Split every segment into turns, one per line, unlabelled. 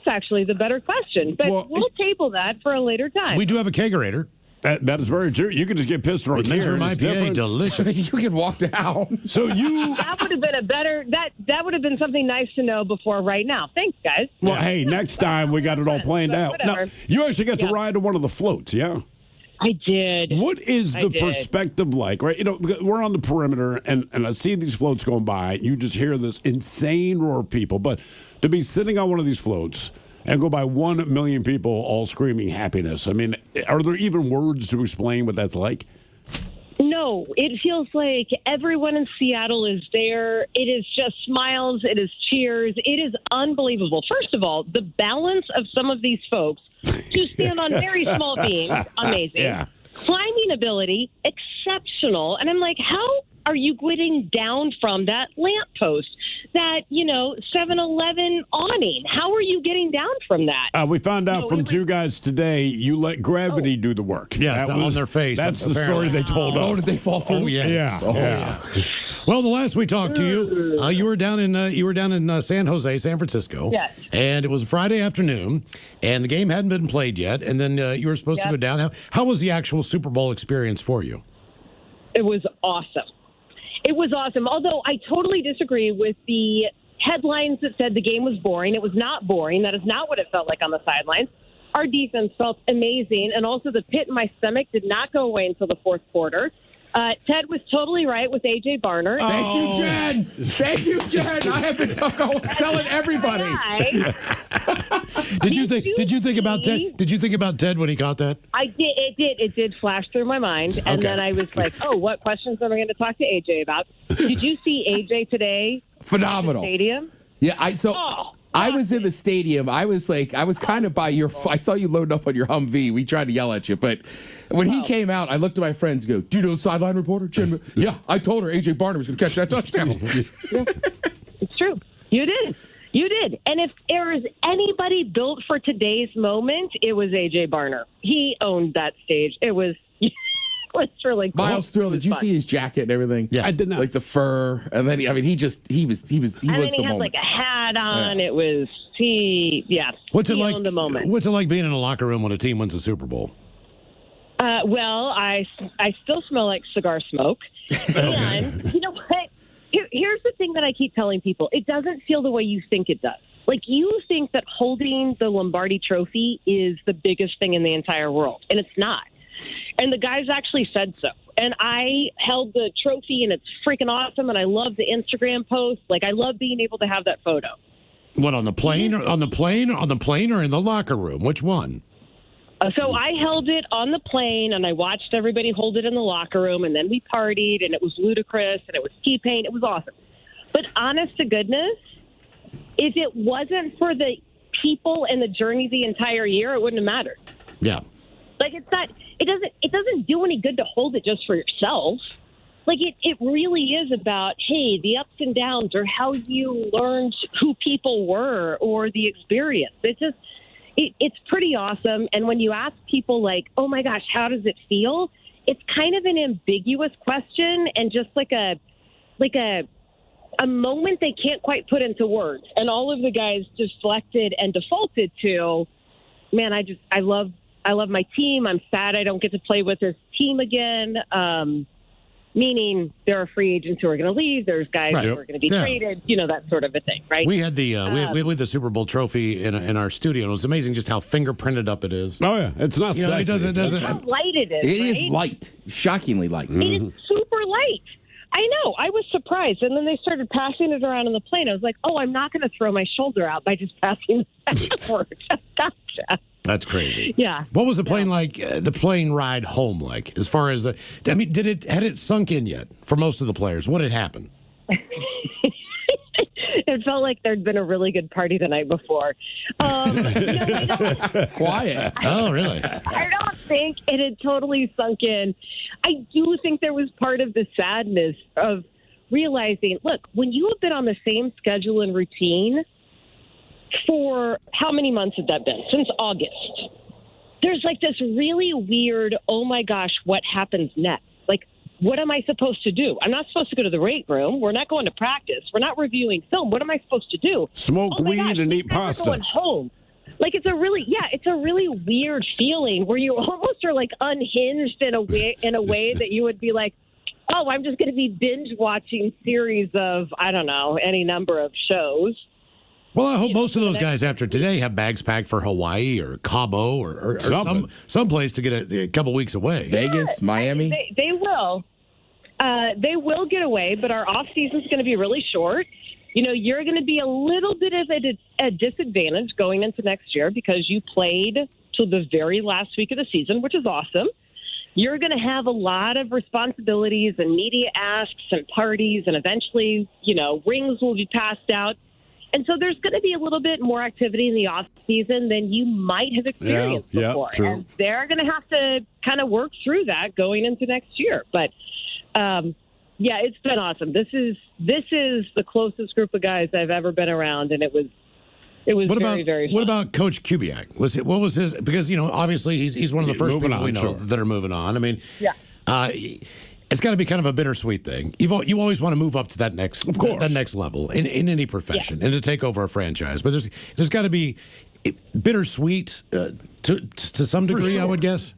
That's actually the better question. But we'll table that for a later time.
We do have a kegerator.
That is very true. You can just get pissed right
Men's
there.
Room
It's
IPA,
different.
delicious.
You can walk down.
So you...
That would have been a better... That would have been something nice to know before right now. Thanks, guys.
Well, hey, next time we got it all planned out. Now, you actually got to ride on one of the floats, yeah?
I did.
What is the perspective like, right? You know, we're on the perimeter, and I see these floats going by. You just hear this insane roar of people. But to be sitting on one of these floats and go by 1 million people all screaming happiness, I mean, are there even words to explain what that's like?
No, it feels like everyone in Seattle is there. It is just smiles. It is cheers. It is unbelievable. First of all, the balance of some of these folks to stand on very small beams, amazing.
Yeah.
Climbing ability, exceptional. And I'm like, how are you getting down from that lamppost, that, 7-Eleven awning? How are you getting down from that?
We found out from two guys today, you let gravity do the work.
Yes,
that
on their face.
That's the
apparently.
story they told us.
Oh, did they fall through?
Oh, yeah.
Yeah.
Well, the last we talked to you, you were down in San Jose, San Francisco.
Yes.
And it was Friday afternoon, and the game hadn't been played yet. And then you were supposed to go down. How was the actual Super Bowl experience for you?
It was awesome. It was awesome. Although I totally disagree with the headlines that said the game was boring. It was not boring. That is not what it felt like on the sidelines. Our defense felt amazing, and also the pit in my stomach did not go away until the fourth quarter. Ted was totally right with A.J. Barner.
Thank you, Jen. Thank you, Jen. I have been telling everybody.
Did you think about Ted? Did you think about Ted when he caught that?
I did. It did flash through my mind, and then I was like, "Oh, what questions am I going to talk to AJ about?" Did you see AJ today?
Phenomenal.
At the stadium.
Yeah, I was in the stadium. I was kind of by your. I saw you loading up on your Humvee. We tried to yell at you, but when he came out, I looked at my friends and go, "Do you know the sideline reporter, Jen?" Yeah, I told her AJ Barner was going to catch that touchdown.
It's true. You did. And if there is anybody built for today's moment, it was AJ Barner. He owned that stage. It was. Was really cool.
Miles Thrill, did you see his jacket and everything?
Yeah, I did not.
Like the fur, and then he was
He
the
had
moment.
like a hat on.
Yeah.
It was
What's it
he
like?
owned the moment.
What's it like being in a locker room when a team wins a Super Bowl?
Well, I still smell like cigar smoke, and you know what? Here's the thing that I keep telling people: it doesn't feel the way you think it does. Like, you think that holding the Lombardi Trophy is the biggest thing in the entire world, and it's not. And the guys actually said so. And I held the trophy, and it's freaking awesome. And I love the Instagram post. Like, I love being able to have that photo.
What, on the plane, or on the plane, or in the locker room? Which one?
So I held it on the plane, and I watched everybody hold it in the locker room. And then we partied, and it was ludicrous, and it was T-Pain. It was awesome. But honest to goodness, if it wasn't for the people and the journey the entire year, it wouldn't have mattered.
Yeah.
Like, it's not. It doesn't do any good to hold it just for yourself. Like, it really is about, hey, the ups and downs, or how you learned who people were, or the experience. It's pretty awesome. And when you ask people like, oh my gosh, how does it feel? It's kind of an ambiguous question, and just like a moment they can't quite put into words. And all of the guys deflected and defaulted to, man, I love my team. I'm sad I don't get to play with this team again. Meaning there are free agents who are going to leave. There's guys who are going to be traded. That sort of a thing, right?
We had the we had the Super Bowl trophy in our studio, and it was amazing just how fingerprinted up it is.
Oh yeah, it's not sexy.
It doesn't.
How light it is.
It is light, shockingly light.
It is super light. I know. I was surprised, and then they started passing it around on the plane. I was like, oh, I'm not going to throw my shoulder out by just passing it backwards. Gotcha.
That's crazy.
Yeah.
What was the plane like? The plane ride home like? As far as had it sunk in yet for most of the players? What had happened?
It felt like there'd been a really good party the night before.
Quiet.
Oh, really?
I don't think it had totally sunk in. I do think there was part of the sadness of realizing, look, when you have been on the same schedule and routine for how many months had that been? Since August. There's like this really weird, oh my gosh, what happens next? Like, what am I supposed to do? I'm not supposed to go to the weight room. We're not going to practice. We're not reviewing film. What am I supposed to do?
Smoke weed and eat pasta.
Going home. Like it's a really weird feeling where you almost are like unhinged in a way that you would be like, oh, I'm just going to be binge watching series of, I don't know, any number of shows.
Well, I hope most of those guys after today have bags packed for Hawaii or Cabo or some place to get a couple weeks away.
Vegas, Miami.
They will. They will get away, but our off season is going to be really short. You know, you're going to be a little bit of a disadvantage going into next year because you played till the very last week of the season, which is awesome. You're going to have a lot of responsibilities and media asks and parties, and eventually, you know, rings will be passed out. And so there's going to be a little bit more activity in the off season than you might have experienced before.
True.
And they're going to have to kind of work through that going into next year. But, yeah, it's been awesome. This is the closest group of guys I've ever been around, and it was very fun.
What about Coach Kubiak? What was his? Because you know, obviously he's one of the first people we know that are moving on. I mean, it's got to be kind of a bittersweet thing. You always want to move up to that next level in any profession and to take over a franchise. But there's got to be bittersweet to some degree,
sure.
I would guess.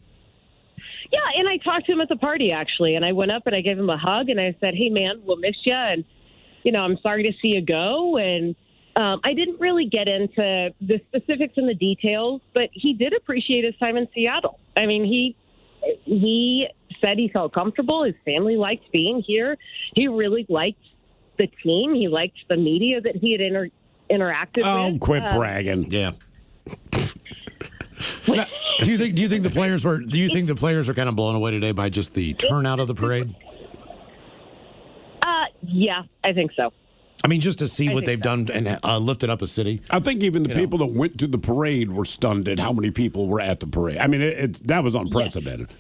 Yeah, and I talked to him at the party, actually, and I went up and I gave him a hug, and I said, hey, man, we'll miss you, and, you know, I'm sorry to see you go, and I didn't really get into the specifics and the details, but he did appreciate his time in Seattle. I mean, he said he felt comfortable. His family liked being here. He really liked the team. He liked the media that he had interacted with.
Oh, quit bragging.
Yeah. Do you think the players were kind of blown away today by just the turnout of the parade?
Yeah, I think so.
I mean, just to see what they've done and lifted up a city.
I think even the people that went to the parade were stunned at how many people were at the parade. I mean, that was unprecedented.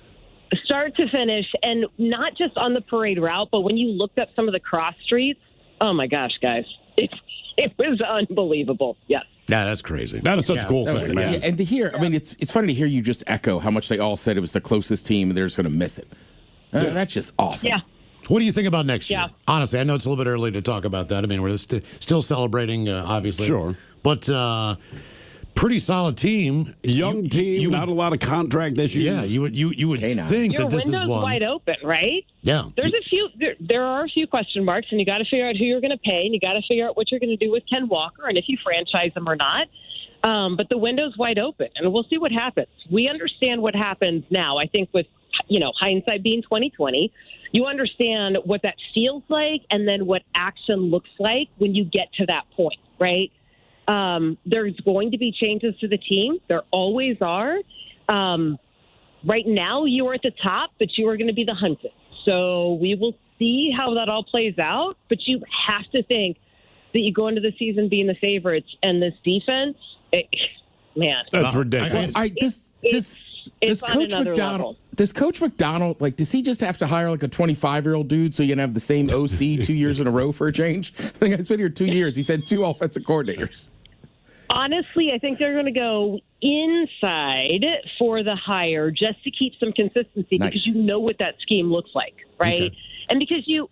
Yes. Start to finish, and not just on the parade route, but when you looked up some of the cross streets, oh my gosh, guys, it was unbelievable. Yes.
Yeah, that's crazy.
That is such a cool thing, man.
Yeah, and to hear, I mean, it's funny to hear you just echo how much they all said it was the closest team and they're just going to miss it. That's just awesome.
Yeah.
What do you think about next year?
Yeah.
Honestly, I know it's a little bit early to talk about that. I mean, we're still celebrating, obviously.
Sure.
But pretty solid team.
Young team, not a lot of contract issues.
Yeah, you would think
Your
that this is
window's
one.
wide open, right?
Yeah.
There are a few question marks, and you got to figure out who you're going to pay, and you got to figure out what you're going to do with Ken Walker, and if you franchise him or not. But the window's wide open, and we'll see what happens. We understand what happens now. I think with hindsight being 2020, you understand what that feels like, and then what action looks like when you get to that point, right? There's going to be changes to the team. There always are. Right now, you are at the top, but you are going to be the hunted. So we will see how that all plays out. But you have to think that you go into the season being the favorites, and this defense, man,
that's ridiculous.
Does Coach McDonald? Does Coach McDonald does he just have to hire like a 25-year-old dude so you can have the same OC 2 years in a row for a change? I think it's been here 2 years. He's had 2 offensive coordinators.
Honestly, I think they're going to go inside for the hire just to keep some consistency because you know what that scheme looks like, right? Okay. And because you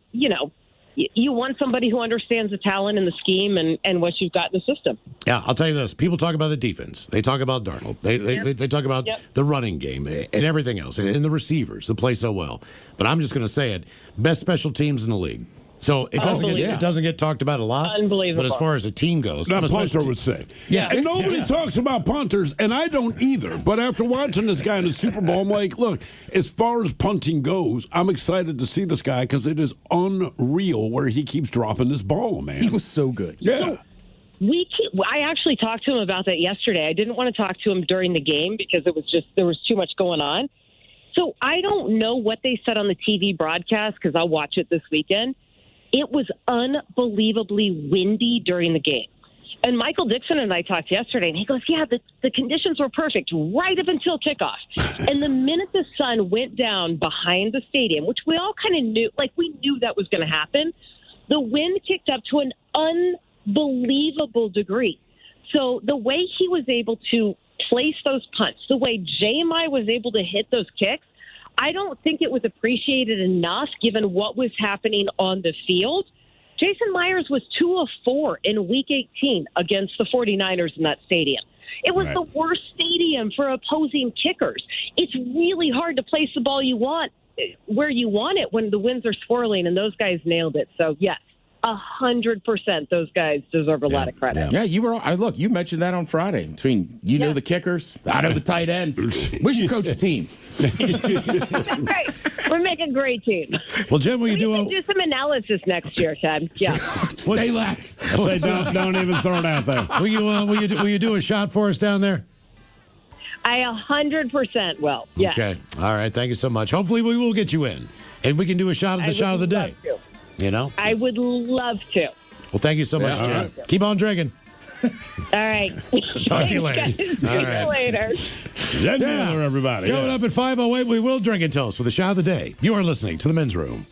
want somebody who understands the talent and the scheme and what you've got in the system.
Yeah, I'll tell you this. People talk about the defense. They talk about Darnold. They talk about the running game and everything else and the receivers that play so well. But I'm just going to say it. Best special teams in the league. So it doesn't get talked about a lot.
Unbelievable.
But as far as a team goes,
that punter was sick.
Yeah,
and nobody talks about punters, and I don't either. But after watching this guy in the Super Bowl, I'm like, look, as far as punting goes, I'm excited to see this guy because it is unreal where he keeps dropping this ball, man.
He was so good.
Yeah.
I actually talked to him about that yesterday. I didn't want to talk to him during the game because there was too much going on. So I don't know what they said on the TV broadcast because I'll watch it this weekend. It was unbelievably windy during the game. And Michael Dixon and I talked yesterday, and he goes, yeah, the conditions were perfect right up until kickoff. And the minute the sun went down behind the stadium, which we all kind of knew, we knew that was going to happen, the wind kicked up to an unbelievable degree. So the way he was able to place those punts, the way J.M.I. was able to hit those kicks, I don't think it was appreciated enough given what was happening on the field. Jason Myers was 2 of 4 in Week 18 against the 49ers in that stadium. It was the worst stadium for opposing kickers. It's really hard to place the ball you want where you want it when the winds are swirling, and those guys nailed it. So, yes. 100%, those guys deserve a lot of credit.
Yeah, you were. Look, you mentioned that on Friday. Between know the kickers, I know the tight ends. We should coach a team.
Right. We make a great team.
Well, Jim, will you
do some analysis next year, Ted? Yeah.
Say less.
Say don't even throw it out there.
Will you do a shot for us down there?
I 100% will. Yeah.
Okay. All right. Thank you so much. Hopefully, we will get you in, and we can do a shot of the shot of the day. You know?
I would love to.
Well, thank you so much, Jim. Right. Keep on drinking.
All right.
Talk to you later.
See you later.
Jen Miller, everybody.
Coming up at 5:08, we will drink and toast with a shot of the day. You are listening to The Men's Room.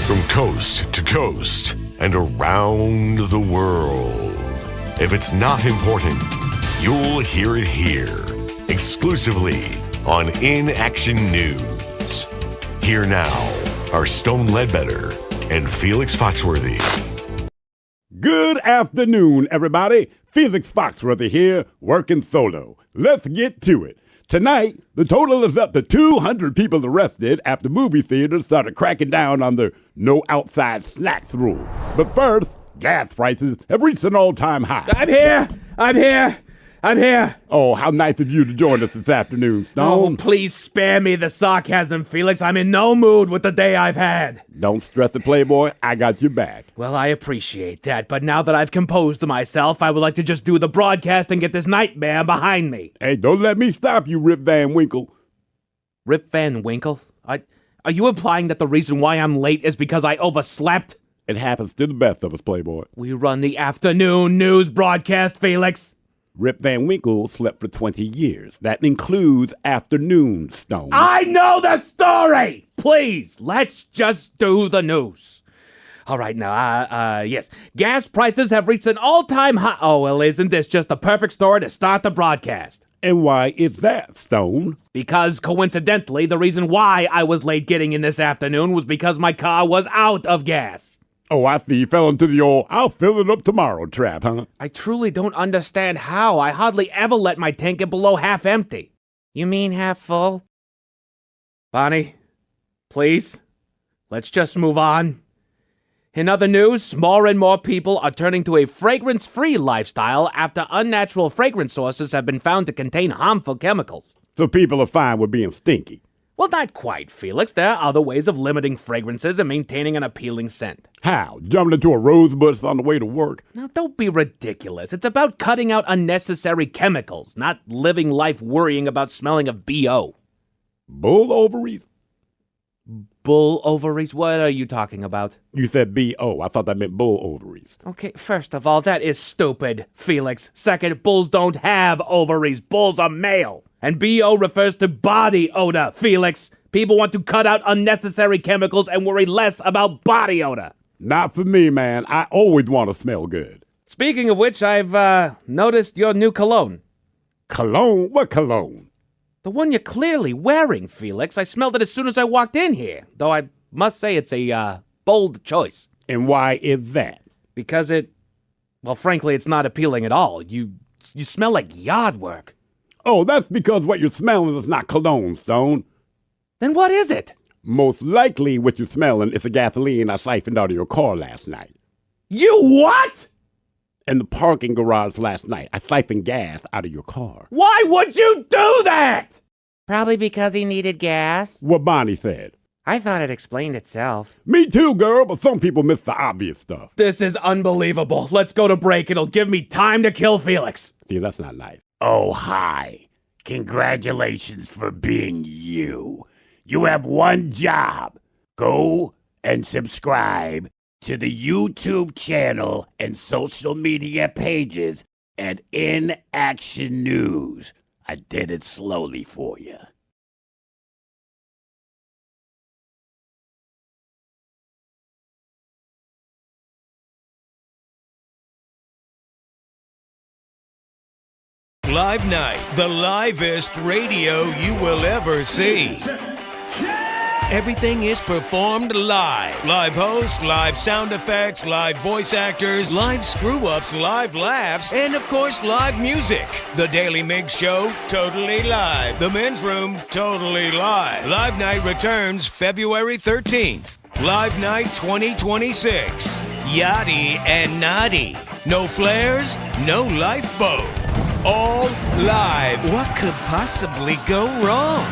From coast to coast and around the world. If it's not important, you'll hear it here, exclusively on In Action News. Here now are Stone Ledbetter and Felix Foxworthy.
Good afternoon, everybody. Felix Foxworthy here, working solo. Let's get to it. Tonight, the total is up to 200 people arrested after movie theaters started cracking down on their no outside snacks rule. But first, gas prices have reached an all-time high.
I'm here.
Oh, how nice of you to join us this afternoon, Stone.
Oh, please spare me the sarcasm, Felix. I'm in no mood with the day I've had.
Don't stress it, Playboy. I got your back.
Well, I appreciate that, but now that I've composed myself, I would like to just do the broadcast and get this nightmare behind me.
Hey, don't let me stop you, Rip Van Winkle.
Rip Van Winkle? Are you implying that the reason why I'm late is because I overslept?
It happens to the best of us, Playboy.
We run the afternoon news broadcast, Felix.
Rip Van Winkle slept for 20 years. That includes afternoon, Stone.
I know the story! Please, let's just do the news. All right, now, yes. Gas prices have reached an all-time high. Oh, well, isn't this just the perfect story to start the broadcast?
And why is that, Stone?
Because, coincidentally, the reason why I was late getting in this afternoon was because my car was out of gas.
Oh, I see. You fell into the old "I'll fill it up tomorrow" trap, huh?
I truly don't understand how. I hardly ever let my tank get below half empty. You mean half full? Bonnie, please, let's just move on. In other news, more and more people are turning to a fragrance-free lifestyle after unnatural fragrance sources have been found to contain harmful chemicals.
So people are fine with being stinky.
Well, not quite, Felix. There are other ways of limiting fragrances and maintaining an appealing scent.
How? Jumping into a rose bush on the way to work?
Now, don't be ridiculous. It's about cutting out unnecessary chemicals, not living life worrying about smelling of BO.
Bull ovaries?
Bull ovaries? What are you talking about?
You said B-O. I thought that meant bull ovaries.
Okay, first of all, that is stupid, Felix. Second, bulls don't have ovaries. Bulls are male. And BO refers to body odor, Felix. People want to cut out unnecessary chemicals and worry less about body odor.
Not for me, man. I always want to smell good.
Speaking of which, I've noticed your new cologne.
Cologne? What cologne?
The one you're clearly wearing, Felix. I smelled it as soon as I walked in here. Though I must say it's a bold choice.
And why is that?
Because well, frankly, it's not appealing at all. You smell like yard work.
Oh, that's because what you're smelling is not cologne, Stone.
Then what is it?
Most likely what you're smelling is the gasoline I siphoned out of your car last night.
You what?
In the parking garage last night, I siphoned gas out of your car.
Why would you do that?
Probably because he needed gas.
What Bonnie said.
I thought it explained itself.
Me too, girl, but some people miss the obvious stuff.
This is unbelievable. Let's go to break. It'll give me time to kill Felix.
See, that's not nice.
Oh, hi. Congratulations for being you. You have one job. Go and subscribe to the YouTube channel and social media pages at In Action News. I did it slowly for you.
Live Night, the livest radio you will ever see. Everything is performed live. Live hosts, live sound effects, live voice actors, live screw-ups, live laughs, and of course, live music. The Daily Mix Show, totally live. The Men's Room, totally live. Live Night returns February 13th. Live Night 2026. Yachty and Naughty. No flares, no lifeboat. All live. What could possibly go wrong?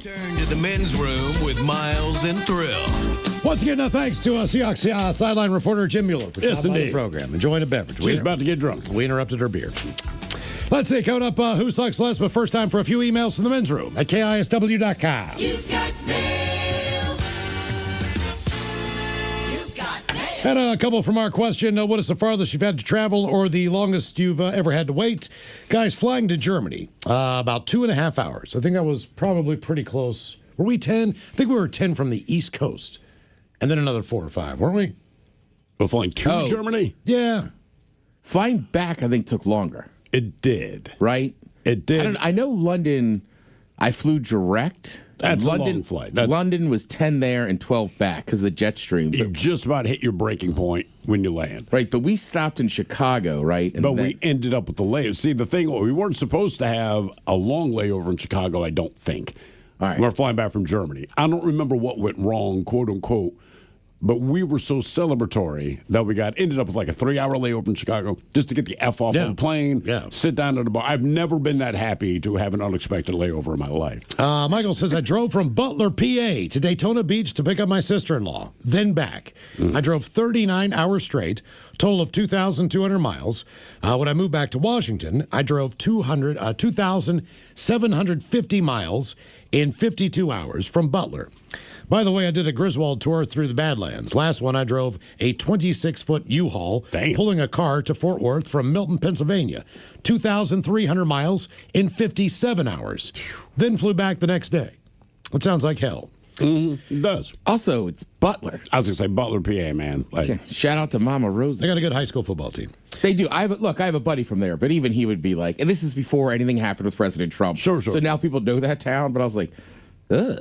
Return to the men's room with Miles and Thrill.
Once again, thanks to Seahawks sideline reporter Jim Mueller for stopping by the program, enjoying a beverage.
She's about to get drunk.
We interrupted her beer. Let's see, coming up, Who Sucks Less, but first time for a few emails from the men's room at KISW.com.
You've got mail. You've got mail.
Had a couple from our question, what is the farthest you've had to travel or the longest you've ever had to wait? Guys, flying to Germany, about 2.5 hours. I think that was probably pretty close. Were we 10? I think we were 10 from the East Coast. And then another 4 or 5, weren't we?
Well, flying to Germany?
Yeah.
Flying back, I think, took longer.
It did.
Right?
It did.
I know London, I flew direct.
That's
London,
a long flight.
London was 10 there and 12 back because of the jet stream.
You just about hit your breaking point when you land.
Right, but we stopped in Chicago, right?
And we ended up with the layover. See, the thing, we weren't supposed to have a long layover in Chicago, I don't think.
All right.
We're flying back from Germany. I don't remember what went wrong, quote unquote. But we were so celebratory that we ended up with like a 3-hour layover in Chicago just to get the F off of the plane, sit down at a bar. I've never been that happy to have an unexpected layover in my life.
Michael says, I drove from Butler, PA to Daytona Beach to pick up my sister-in-law, then back. I drove 39 hours straight, total of 2,200 miles. When I moved back to Washington, I drove 2,750 miles in 52 hours from Butler. By the way, I did a Griswold tour through the Badlands. Last one, I drove a 26-foot U-Haul, pulling a car to Fort Worth from Milton, Pennsylvania. 2,300 miles in 57 hours. Then flew back the next day. It sounds like hell.
Mm-hmm. It does.
Also, it's Butler.
I was going to say Butler, PA, man.
Shout out to Mama Rosa.
They got a good high school football team.
They do. I have a buddy from there, but even he would be like, and this is before anything happened with President Trump.
Sure.
So now people know that town, but I was like, ugh.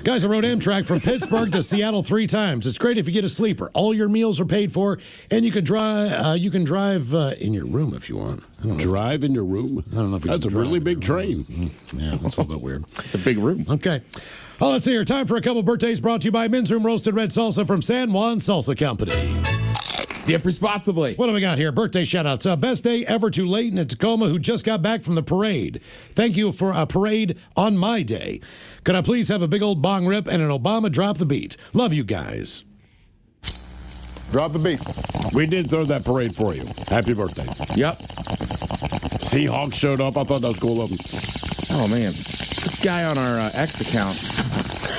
Guys, I rode Amtrak from Pittsburgh to Seattle 3 times. It's great if you get a sleeper. All your meals are paid for, and you can drive. You can drive in your room if you want.
Drive in your room?
I don't know if you
that's a really big train.
Yeah, that's a little bit weird.
It's a big room.
Okay. Oh, let's see here. Time for a couple birthdays brought to you by Men's Room Roasted Red Salsa from San Juan Salsa Company.
Dip responsibly.
What do we got here? Birthday shout-outs. Best day ever to Leighton in Tacoma, who just got back from the parade. Thank you for a parade on my day. Could I please have a big old bong rip and an Obama drop the beat? Love you guys.
Drop the beat. We did throw that parade for you. Happy birthday.
Yep.
Seahawks showed up. I thought that was cool of them.
Oh, man. This guy on our X account,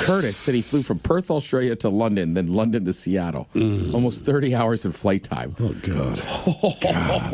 Curtis, said he flew from Perth, Australia to London, then London to Seattle. Almost 30 hours in flight time.
Oh, God,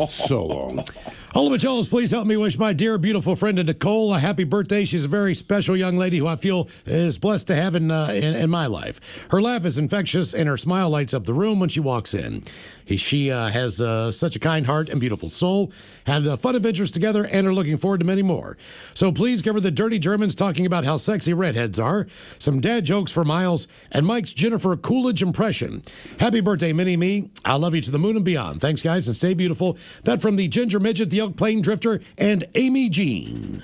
so long.
All of Magellas, please help me wish my dear, beautiful friend Nicole a happy birthday. She's a very special young lady who I feel is blessed to have in my life. Her laugh is infectious, and her smile lights up the room when she walks in. She has such a kind heart and beautiful soul, had fun adventures together, and are looking forward to many more. So please give her the dirty Germans talking about how sexy redheads are, some dad jokes for Miles, and Mike's Jennifer Coolidge impression. Happy birthday, Mini-Me. I love you to the moon and beyond. Thanks, guys, and stay beautiful. That from the Ginger Midget, the Elk Plain Drifter, and Amy Jean.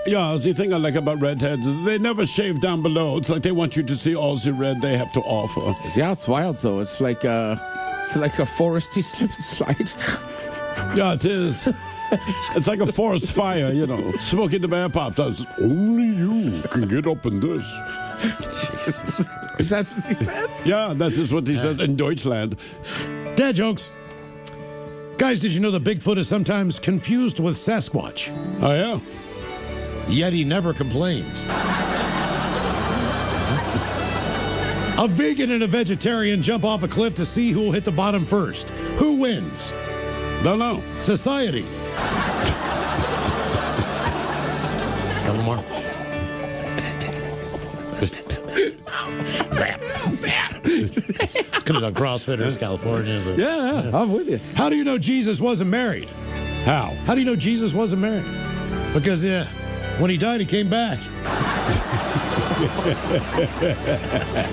Yeah, the thing I like about redheads is they never shave down below. It's like they want you to see all the red they have to offer.
Yeah, it's wild, though. It's like a foresty slip and slide.
Yeah, it is. It's like a forest fire, Smokey the Bear pops out. Only you can get up in this.
Is that what he says?
Yeah, that is what he says in Deutschland.
Dad jokes. Guys, did you know that Bigfoot is sometimes confused with Sasquatch?
Oh, yeah?
Yet he never complains. A vegan and a vegetarian jump off a cliff to see who will hit the bottom first. Who wins?
Don't know.
Society. Couple more. Could have done CrossFitters, California. But,
yeah, I'm with you.
How do you know Jesus wasn't married?
How?
How do you know Jesus wasn't married? Because when he died, he came back.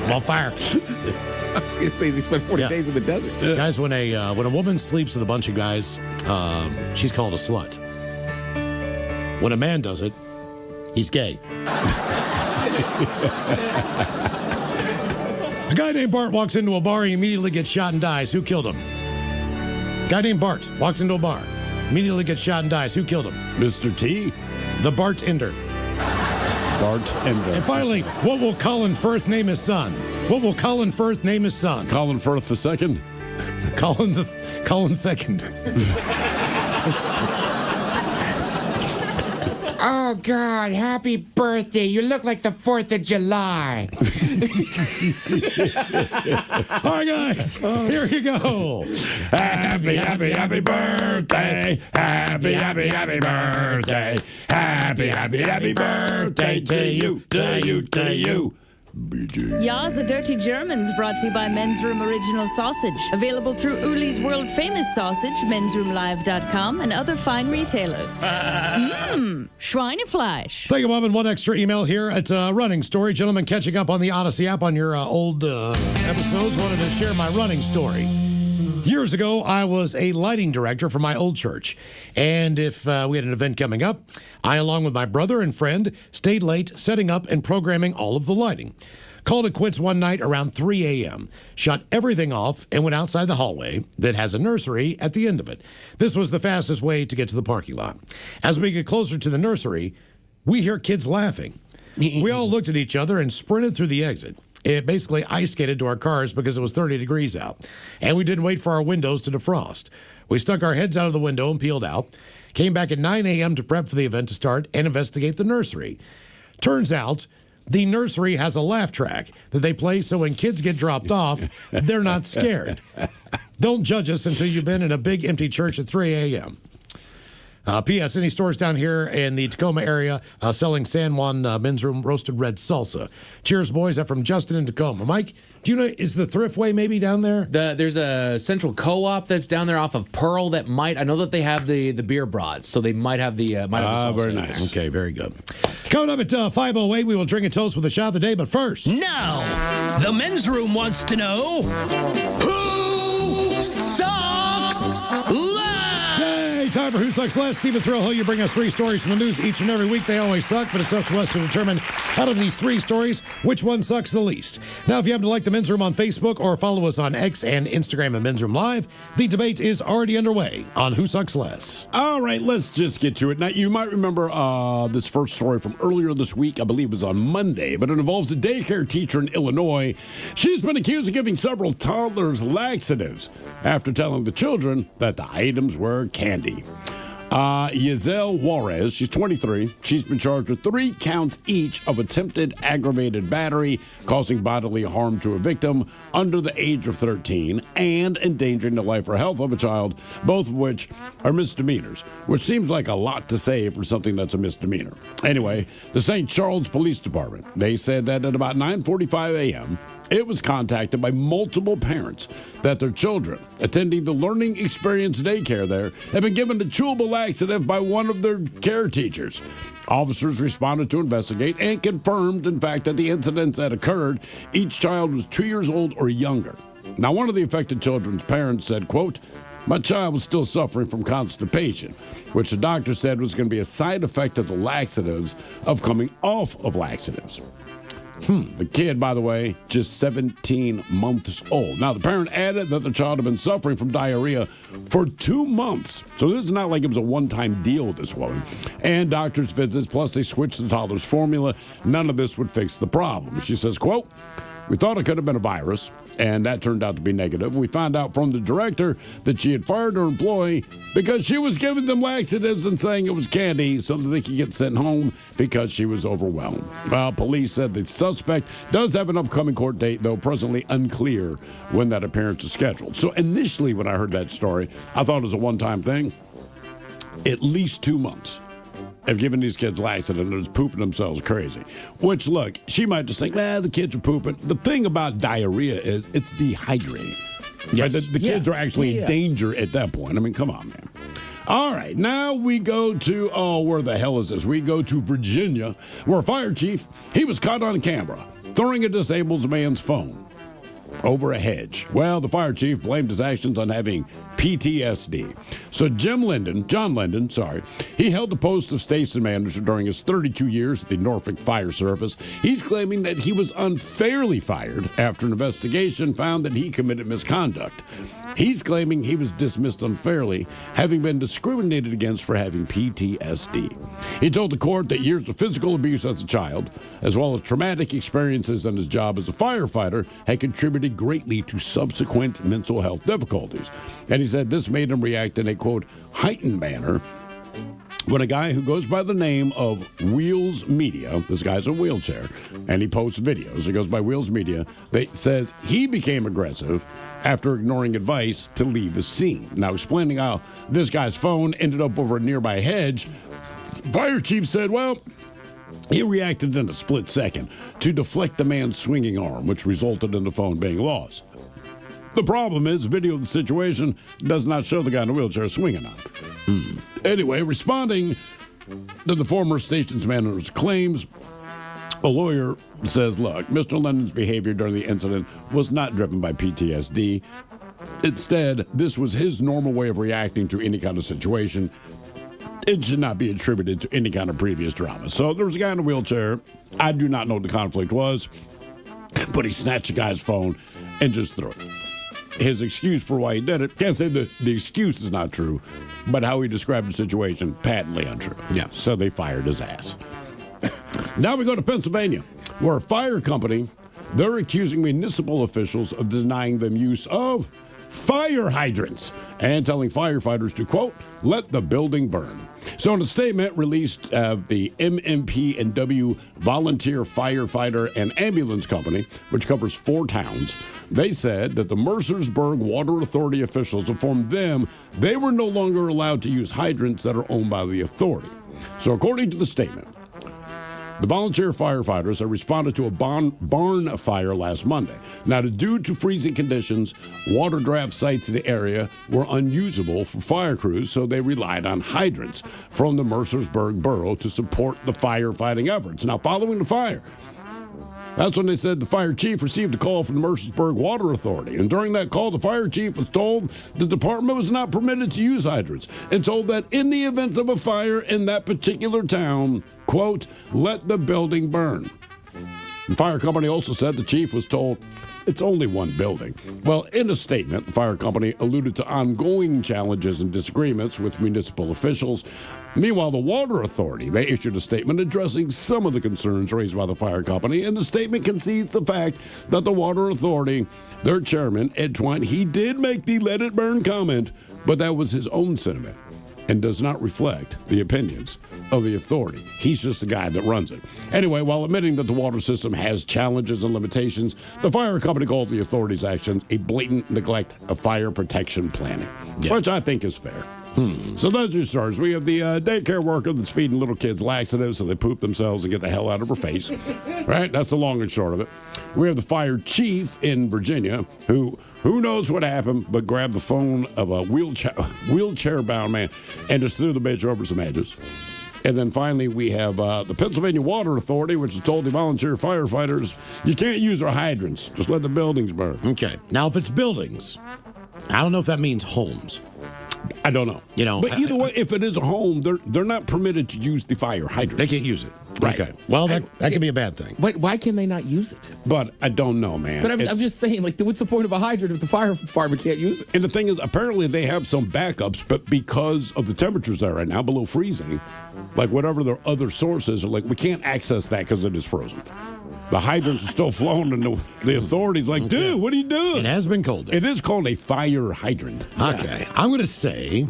I'm on fire.
I was going to say, he spent 40 days in the desert.
Guys, when a woman sleeps with a bunch of guys, she's called a slut. When a man does it, he's gay. A guy named Bart walks into a bar. He immediately gets shot and dies. Who killed him? Guy named Bart walks into a bar. Immediately gets shot and dies. Who killed him?
Mr. T.
The bartender.
Bart
And finally, what will Colin Firth name his son? What will Colin Firth name his son?
Colin Firth II?
Colin Thickened.
Oh, God, happy birthday. You look like the 4th of July.
All right, guys, here you go.
Happy, happy, happy birthday. Happy, happy, happy birthday. Happy, happy, happy birthday to you, to you, to you. BJ.
Ya's a Dirty Germans brought to you by Men's Room Original Sausage. Available through Uli's World Famous Sausage, mensroomlive.com, and other fine retailers. Schweinefleisch.
Thank you, Bob. And one extra email here. It's a running story. Gentlemen, catching up on the Odyssey app on your old episodes. Wanted to share my running story. Years ago, I was a lighting director for my old church. And if we had an event coming up, I, along with my brother and friend, stayed late setting up and programming all of the lighting. Called it quits one night around 3 a.m., shut everything off, and went outside the hallway that has a nursery at the end of it. This was the fastest way to get to the parking lot. As we get closer to the nursery, we hear kids laughing. We all looked at each other and sprinted through the exit. It basically ice skated to our cars because it was 30 degrees out. And we didn't wait for our windows to defrost. We stuck our heads out of the window and peeled out. Came back at 9 a.m. to prep for the event to start and investigate the nursery. Turns out the nursery has a laugh track that they play so when kids get dropped off, they're not scared. Don't judge us until you've been in a big empty church at 3 a.m. P.S. Any stores down here in the Tacoma area selling San Juan Men's Room roasted red salsa? Cheers, boys. That's from Justin in Tacoma. Mike, do you know, is the Thriftway maybe down there?
There's a Central Co-op that's down there off of Pearl that might, I know that they have the beer brats, so they might have the salsa.
Very nice. Okay, very good. Coming up at 5:08, we will drink a toast with a shot of the day, but first.
Now, the men's room wants to know who sucks less?
Yay, time for Who Sucks Less. Stephen Thrillhill, you bring us 3 stories from the news each and every week. They always suck, but it's up to us to determine out of these 3 stories, which one sucks the least. Now, if you happen to like the Men's Room on Facebook or follow us on X and Instagram at Men's Room Live, the debate is already underway on Who Sucks Less.
All right, let's just get to it. Now, you might remember this first story from earlier this week. I believe it was on Monday, but it involves a daycare teacher in Illinois. She's been accused of giving several toddlers laxatives after telling the children that the items were candy. Giselle Juarez, she's 23. She's been charged with 3 counts each of attempted aggravated battery, causing bodily harm to a victim under the age of 13, and endangering the life or health of a child, both of which are misdemeanors, which seems like a lot to say for something that's a misdemeanor. Anyway, the St. Charles Police Department, they said that at about 9:45 a.m., it was contacted by multiple parents that their children attending the Learning Experience daycare there had been given a chewable laxative by one of their care teachers. Officers responded to investigate and confirmed, in fact, that the incidents that occurred, each child was 2 years old or younger. Now, one of the affected children's parents said, quote, "My child was still suffering from constipation, which the doctor said was going to be a side effect of the laxatives of coming off of laxatives." The kid, by the way, just 17 months old. Now, the parent added that the child had been suffering from diarrhea for 2 months. So this is not like it was a one-time deal with this woman. And doctor's visits, plus they switched the toddler's formula. None of this would fix the problem. She says, quote, "We thought it could have been a virus, and that turned out to be negative. We found out from the director that she had fired her employee because she was giving them laxatives and saying it was candy so that they could get sent home because she was overwhelmed." Well, police said the suspect does have an upcoming court date, though presently unclear when that appearance is scheduled. So initially when I heard that story, I thought it was a one-time thing. At least 2 months. Have given these kids laxative and they're just pooping themselves crazy. Which, look, she might just think, the kids are pooping. The thing about diarrhea is it's dehydrating. Yes. Right? The kids are actually in danger at that point. I mean, come on, man. All right, now we go to, where the hell is this? We go to Virginia, where a fire chief, he was caught on camera throwing a disabled man's phone. over a hedge. Well, the fire chief blamed his actions on having PTSD. So John Linden, he held the post of station manager during his 32 years at the Norfolk Fire Service. He's claiming that he was unfairly fired after an investigation found that he committed misconduct. He's claiming he was dismissed unfairly, having been discriminated against for having PTSD. He told the court that years of physical abuse as a child, as well as traumatic experiences in his job as a firefighter, had contributed greatly to subsequent mental health difficulties. And he said this made him react in a, quote, heightened manner when a guy who goes by the name of Wheels Media, this guy's in a wheelchair, and he posts videos, he goes by Wheels Media, that says he became aggressive after ignoring advice to leave the scene. Now, explaining how this guy's phone ended up over a nearby hedge, fire chief said, well, he reacted in a split second to deflect the man's swinging arm, which resulted in the phone being lost. The problem is, video of the situation does not show the guy in the wheelchair swinging on it. Anyway, responding to the former station's manager's claims, a lawyer says, look, Mr. Linden's behavior during the incident was not driven by PTSD. Instead, this was his normal way of reacting to any kind of situation. It should not be attributed to any kind of previous drama. So there was a guy in a wheelchair. I do not know what the conflict was, but he snatched the guy's phone and just threw it. His excuse for why he did it, can't say the excuse is not true, but how he described the situation, patently untrue. Yeah. So they fired his ass. Now we go to Pennsylvania, where a fire company, they're accusing municipal officials of denying them use of fire hydrants and telling firefighters to, quote, let the building burn. So in a statement released, the MMP&W Volunteer Firefighter and Ambulance Company, which covers 4 towns, they said that the Mercersburg Water Authority officials informed them they were no longer allowed to use hydrants that are owned by the authority. So according to the statement, the volunteer firefighters have responded to a barn fire last Monday. Now, due to freezing conditions, water draft sites in the area were unusable for fire crews, so they relied on hydrants from the Mercersburg borough to support the firefighting efforts. Now, following the fire, that's when they said the fire chief received a call from the Mercersburg Water Authority. And during that call, the fire chief was told the department was not permitted to use hydrants and told that in the event of a fire in that particular town, quote, let the building burn. The fire company also said the chief was told it's only one building. Well, in a statement, the fire company alluded to ongoing challenges and disagreements with municipal officials. Meanwhile, the Water Authority, they issued a statement addressing some of the concerns raised by the fire company, and the statement concedes the fact that the Water Authority, their chairman, Ed Twine, he did make the let it burn comment, but that was his own sentiment and does not reflect the opinions of the authority. He's just the guy that runs it. Anyway, while admitting that the water system has challenges and limitations, the fire company called the authority's actions a blatant neglect of fire protection planning, which I think is fair. So those are your stories. We have the daycare worker that's feeding little kids laxatives so they poop themselves and get the hell out of her face. Right? That's the long and short of it. We have the fire chief in Virginia who knows what happened, but grabbed the phone of a wheelchair-bound man and just threw the bitch over some edges. And then finally, we have the Pennsylvania Water Authority, which has told the volunteer firefighters, you can't use our hydrants. Just let the buildings burn.
Okay. Now, if it's buildings, I don't know if that means homes.
I don't know. But either way, if it is a home, they're not permitted to use the fire hydrant.
They can't use it.
Right.
Okay. Well, that can be a bad thing.
But why can they not use it?
But I don't know, man.
But I'm just saying, like, what's the point of a hydrant if the fire department can't use it?
And the thing is, apparently they have some backups, but because of the temperatures there right now, below freezing, like whatever their other sources are, like, we can't access that because it is frozen. The hydrants are still flowing, and the authority's like, dude, what are you doing?
It has been cold.
It is called a fire hydrant.
Okay. I'm going to say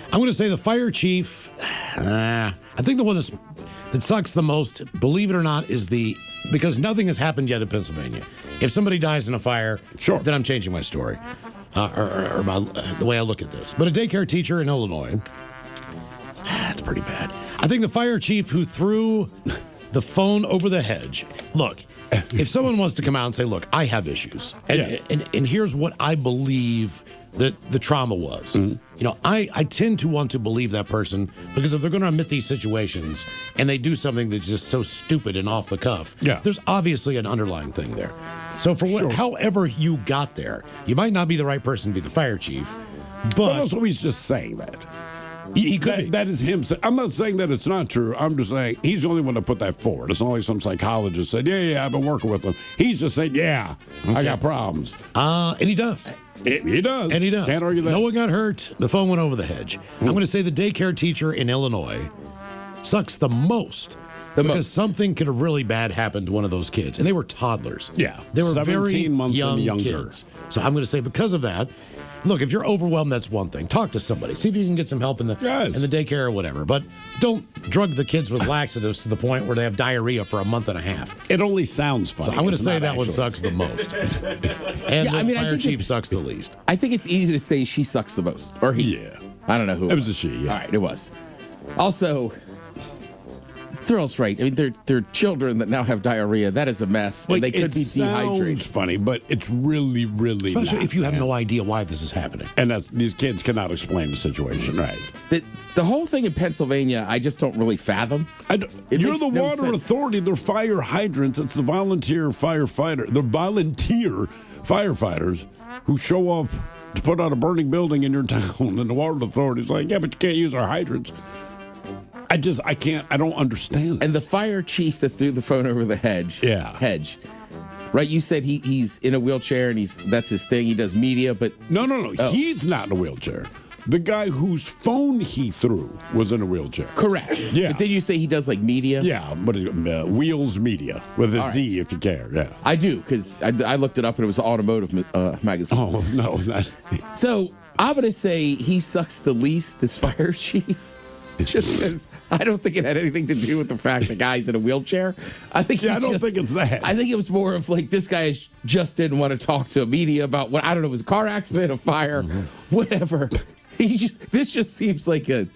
the fire chief, I think the one that sucks the most, believe it or not, is because nothing has happened yet in Pennsylvania. If somebody dies in a fire, then I'm changing my story or the way I look at this. But a daycare teacher in Illinois, that's pretty bad. I think the fire chief who threw the phone over the hedge. Look, if someone wants to come out and say, look, I have issues, and here's what I believe the trauma was. You know, I tend to want to believe that person because if they're going to admit these situations and they do something that's just so stupid and off the cuff, there's obviously an underlying thing there. So for however you got there, you might not be the right person to be the fire chief, but
also he's just saying that.
He could.
That is him. I'm not saying that it's not true. I'm just saying he's the only one to put that forward. It's not like some psychologist said, yeah, I've been working with him. He's just saying, I got problems.
And he does.
He does.
And he does.
Can't argue that.
No one got hurt. The phone went over the hedge. I'm going to say the daycare teacher in Illinois sucks the most. Because something could have really bad happened to one of those kids. And they were toddlers.
Yeah.
They were
17
very
months
young
and younger.
kids. So I'm going to say because of that, look, if you're overwhelmed, that's one thing. Talk to somebody. See if you can get some help in the daycare or whatever. But don't drug the kids with laxatives to the point where they have diarrhea for a month and a half.
It only sounds funny.
So I'm going to say that one sucks the most. And the fire chief sucks the least.
I think it's easy to say she sucks the most. Or he.
Yeah.
I don't know who.
It was a she, yeah.
All right, it was. Also, Thrill's right. I mean, they're children that now have diarrhea. That is a mess.
Like,
and they could be dehydrated.
Sounds funny, but it's really, really
Especially
not,
if you have no idea why this is happening.
And these kids cannot explain the situation, right?
The whole thing in Pennsylvania, I just don't really fathom.
You're the water authority. They're fire hydrants. It's the volunteer firefighters who show up to put out a burning building in your town, and the water authority's like, yeah, but you can't use our hydrants. I don't understand.
And the fire chief that threw the phone over the hedge. Right, you said he's in a wheelchair and that's his thing. He does media, but
no. He's not in a wheelchair. The guy whose phone he threw was in a wheelchair.
Correct.
Yeah.
But did you say he does like media?
Yeah, but Wheels Media with a Z if you care. Yeah.
I do, because I looked it up and it was an automotive magazine.
Oh, no.
So I'm going to say he sucks the least, this fire chief. Just because I don't think it had anything to do with the fact the guy's in a wheelchair. I think
I don't think it's that.
I think it was more of like this guy just didn't want to talk to media about what, I don't know, it was a car accident, a fire, whatever. This just seems like a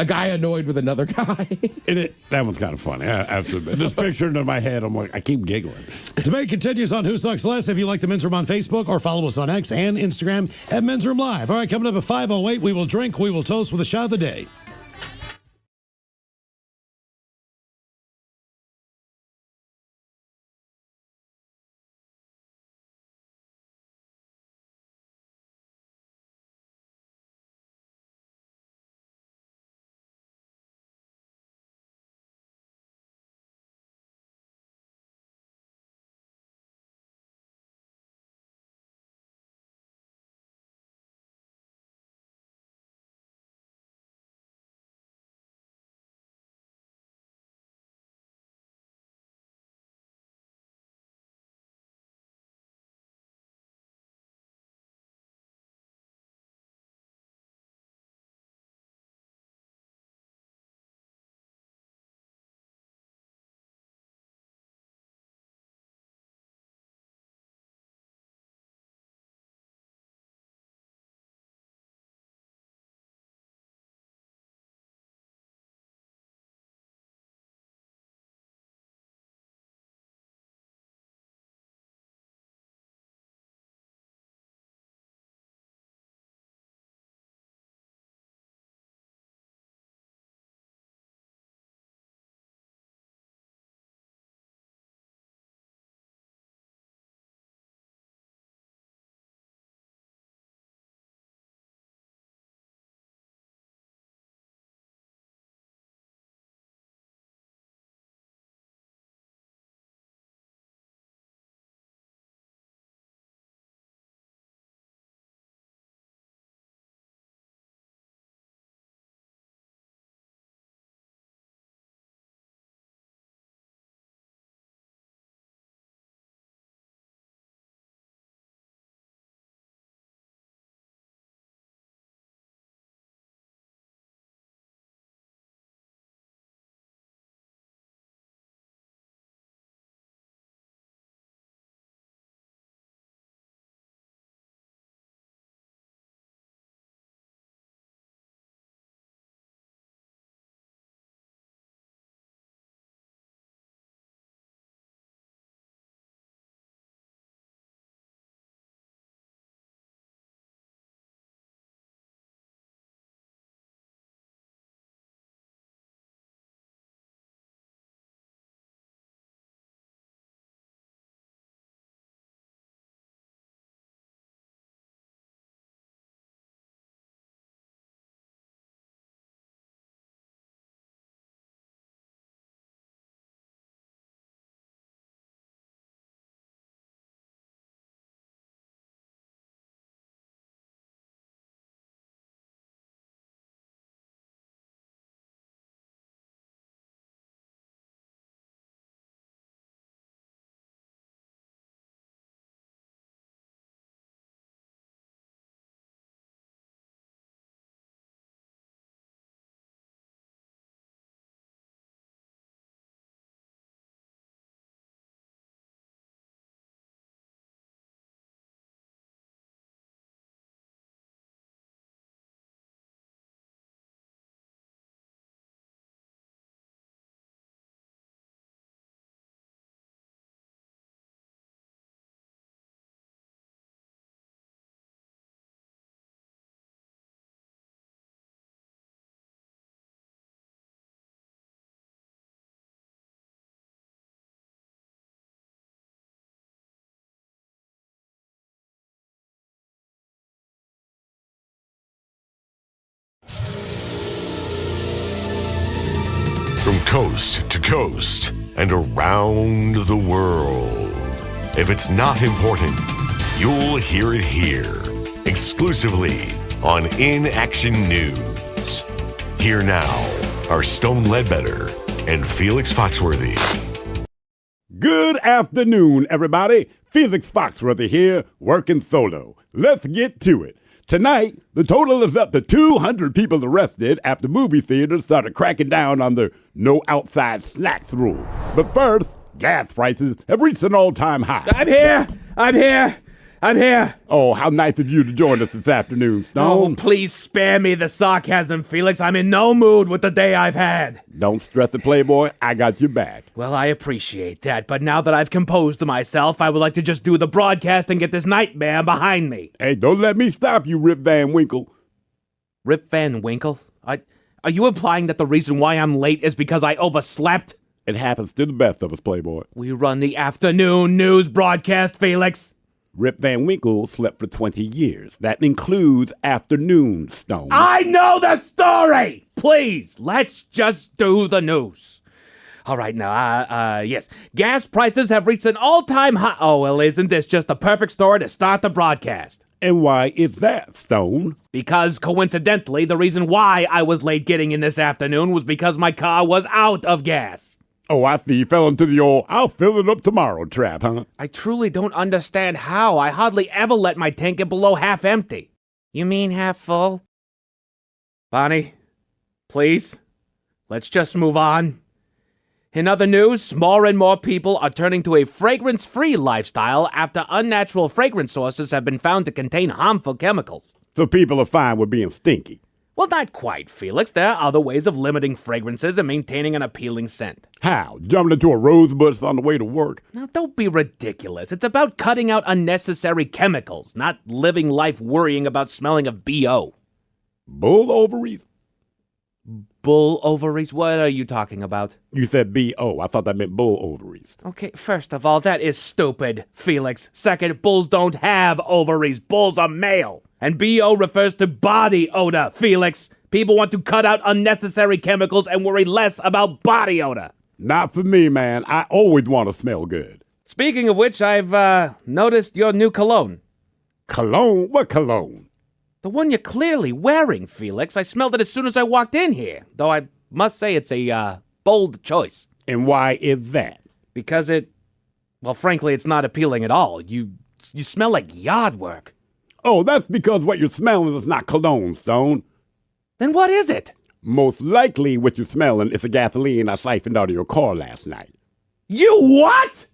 guy annoyed with another guy.
That one's kind of funny. I have to admit. This picture into my head, I'm like, I keep giggling.
Debate continues on Who Sucks Less. If you like the Men's Room on Facebook or follow us on X and Instagram at Men's Room Live. All right, coming up at 5:08, we will drink, we will toast with a shot of the day.
coast to coast and around the world. If it's not important, you'll hear it here, exclusively on In Action News. Here now are Stone Ledbetter and Felix Foxworthy.
Good afternoon, everybody. Felix Foxworthy here, working solo. Let's get to it. Tonight, the total is up to 200 people arrested after movie theaters started cracking down on their no outside snacks rule. But first, gas prices have reached an all-time high.
I'm here.
Oh, how nice of you to join us this afternoon, Stone.
Oh, please spare me the sarcasm, Felix. I'm in no mood with the day I've had.
Don't stress it, Playboy. I got your back.
Well, I appreciate that, but now that I've composed myself, I would like to just do the broadcast and get this nightmare behind me.
Hey, don't let me stop you, Rip Van Winkle.
Rip Van Winkle? Are you implying that the reason why I'm late is because I overslept?
It happens to the best of us, Playboy.
We run the afternoon news broadcast, Felix.
Rip Van Winkle slept for 20 years. That includes afternoon, Stone.
I know the story! Please, let's just do the news. All right, now, yes. Gas prices have reached an all-time high. Oh, well, isn't this just the perfect story to start the broadcast?
And why is that, Stone?
Because, coincidentally, the reason why I was late getting in this afternoon was because my car was out of gas.
Oh, I see. You fell into the old "I'll fill it up tomorrow" trap, huh?
I truly don't understand how. I hardly ever let my tank get below half empty.
You mean half full?
Bonnie, please, let's just move on. In other news, more and more people are turning to a fragrance-free lifestyle after unnatural fragrance sources have been found to contain harmful chemicals.
So people are fine with being stinky.
Well, not quite, Felix. There are other ways of limiting fragrances and maintaining an appealing scent.
How? Jumping into a rose bush on the way to work?
Now, don't be ridiculous. It's about cutting out unnecessary chemicals, not living life worrying about smelling of B.O.
Bull ovaries?
Bull ovaries? What are you talking about?
You said B.O. I thought that meant bull ovaries.
Okay, first of all, that is stupid, Felix. Second, bulls don't have ovaries. Bulls are male. And B.O. refers to body odor, Felix. People want to cut out unnecessary chemicals and worry less about body odor.
Not for me, man. I always want to smell good.
Speaking of which, I've noticed your new cologne.
Cologne? What cologne?
The one you're clearly wearing, Felix. I smelled it as soon as I walked in here. Though I must say it's a bold choice.
And why is that?
Because well, frankly, it's not appealing at all. You smell like yard work.
Oh, that's because what you're smelling is not cologne, Stone.
Then what is it?
Most likely what you're smelling is the gasoline I siphoned out of your car last night.
You what?